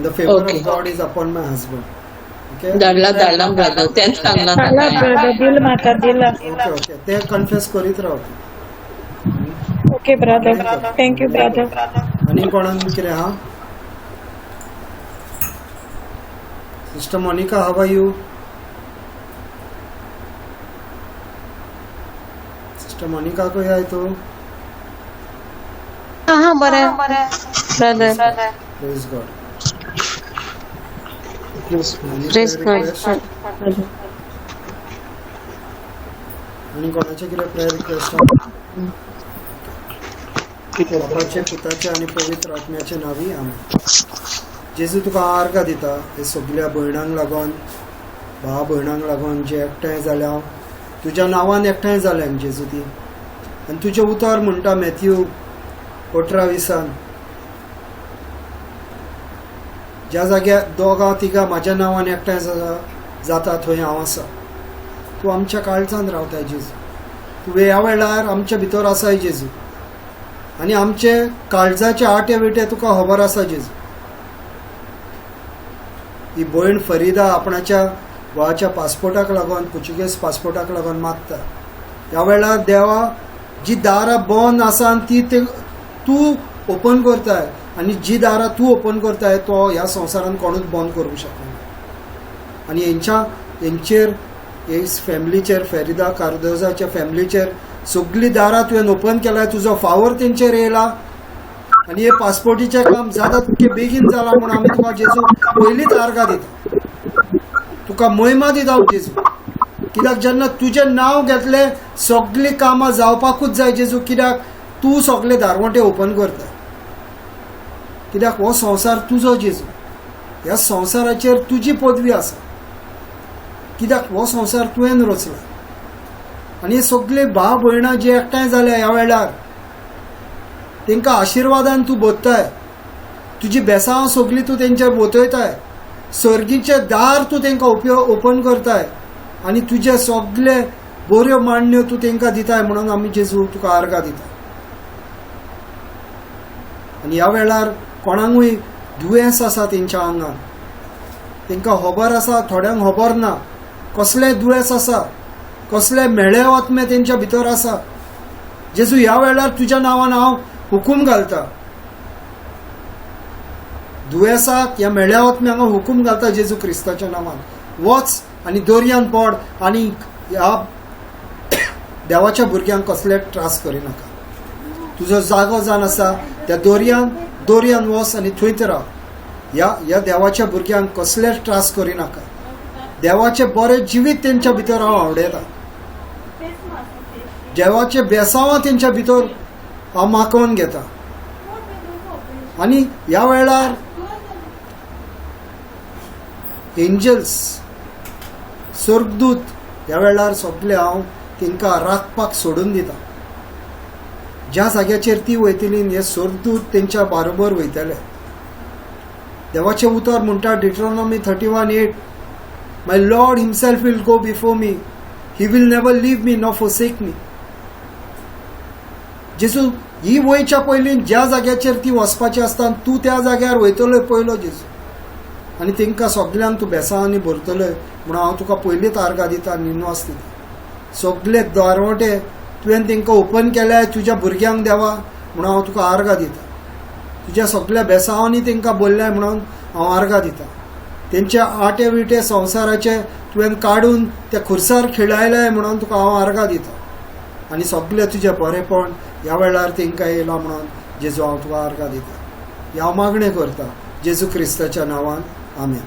the favour of God is upon my husband okay धाडला ब्रदर तेच सांगला हाडला ब्रदर दिल म्हाका दिला ओके ओके ते कन्फ्युज करीत राव ओके ब्रदर थँक्यू ब्रदर आनी कोणान कितें आहा sister Monica how are you sister Monica को आहे तू हा बरें brother praise God praise God आणि कोणाचे कितें प्रेयर रिक्वेस्ट बापाचे पुताचे आणि पवित्र आत्म्याचे नावी आमेन जेजू तुका आर्गां दिता हे सगळ्या भयणांक लागून भाव भयणांक लागून जे एकठांय जाल्या तुज्या नांवान एकठांय जाल्यांक जेजू ती आनी तुजें उतर म्हणटा मॅथ्यू 18:20 ज्या जाग्यार 2-3 म्हाज्या नांवान एकठांय जाता थंय हांव आसा तूं आमच्या काळजांत रावताय जेजू तूं ह्या वेळार आमच्या भितर आसाय जेजू आनी आमचे काळजाचे आटे विटे तुका खबर आसा जेजू ही भयण फरीदा आपणाच्या वाच्या पासपोर्टाक लागून पोर्चुगेज पासपोर्टाक लागून मागता ह्या वेळार देवा जी दारां बंद आसा ती तूं ओपन करताय आनी जी दारां तूं ओपन करताय तो ह्या संवसारान कोणूच बंद करूंक शकना आनी हेंचेर फॅमिलीचेर फेरिदा कार्दोजाच्या फॅमिलीचेर सगळी दारां तुवें ओपन केल्यार तुजो फावर तेंचेर येयला आनी हे पासपोर्टीचें काम जाता तितकें बेगीन जाला म्हूण आमी तुका जेजू पयलींच आर्गां दिता तुका महिमा दिता जेजू कित्याक जेन्ना तुजें नांव घेतलें सगळीं कामां जावपाकूच जाय जेजू कित्याक तूं सगळे दारवटे ओपन करता कित्याक हो संवसार तुजो जेजू ह्या संवसाराचेर तुजी पदवी आसा कित्याक हो संवसार तुवें रचला आनी सगळे भाव भयणां जे एकठांय जाल्या ह्या वेळार तांकां आशिर्वादान तूं बोधताय तुजी बेसांव सगळीं तूं तेंचेर बोतयताय सर्गीचें दार तूं तांकां ओपन करताय आनी तुजे सगळे बऱ्यो मांडण्यो तूं तांकां दिताय म्हणून आमी जेजू तुका आर्गां दिता आनी ह्या वेळार कोणाकूय दुयेंस आसा तेंच्या आंगान तांकां खबर आसा थोड्यांक खबर ना कसलें दुयेंस आसा कसले मेळे आत्मे तेंच्या भितर आसा जेजू ह्या वेळार तुज्या नांवान हांव हुकूम घालता दुयेंसाक ह्या मेळ्या आत्म्यांक हांव हुकूम घालता जेजू क्रिस्ताच्या नांवान वच आनी दर्यान पड आनी ह्या देवाच्या भुरग्यांक कसले त्रास करिनाका. तुजो जागो जावन आसा त्या दर्यान वच आनी थंयच राव. ह्या देवाच्या भुरग्यांक कसले त्रास करिनाका. देवाचे बरे जिवीत तेंच्या भितर हांव आवडयता. देवाचे बेसांवां तेंच्या भितर हांव मागोवन घेता. आनी ह्या वेळार एंजल्स स्वर्गदूत ह्या वेळार सगळे हांव तांकां राखपाक सोडून दिता. ज्या जाग्याचेर ती वयतली हे स्वर्गदूत तेंच्या बरोबर वयतले. देवाचे उतर म्हणटा Deuteronomy 31:8 my lord himself will go before me, he will never leave me nor forsake me. जेजू ही वयच्या पयलीं ज्या जाग्याचेर ती वचपाची आसता तूं त्या जाग्यार वयतलो पयलो जेजू, आनी तांकां सगल्यांक तूं बेसांवांनी भरतलोय म्हणून हांव तुका पयलींच आर्गां दिता. निनवास दिता. सगळे दारवटे तुवें तांकां ओपन केल्याय तुज्या भुरग्यांक देवा म्हणून हांव तुका आर्गां दिता. तुज्या सगळ्या बेसांवांनी तांकां बोल्ल्याय म्हणून हांव आर्गां दिता. तेंचे आटे विटे संवसाराचे तुवें काडून त्या खुर्सार खेळायल्याय म्हणून तुका हांव आर्गां दिता. आनी सगळे तुजें बरेपण ह्या वेळार तांकां येयलां म्हणून जेजू हांव तुका आर्गां दिता. हांव मागणें करता जेजू क्रिस्ताच्या नांवान. आमेन.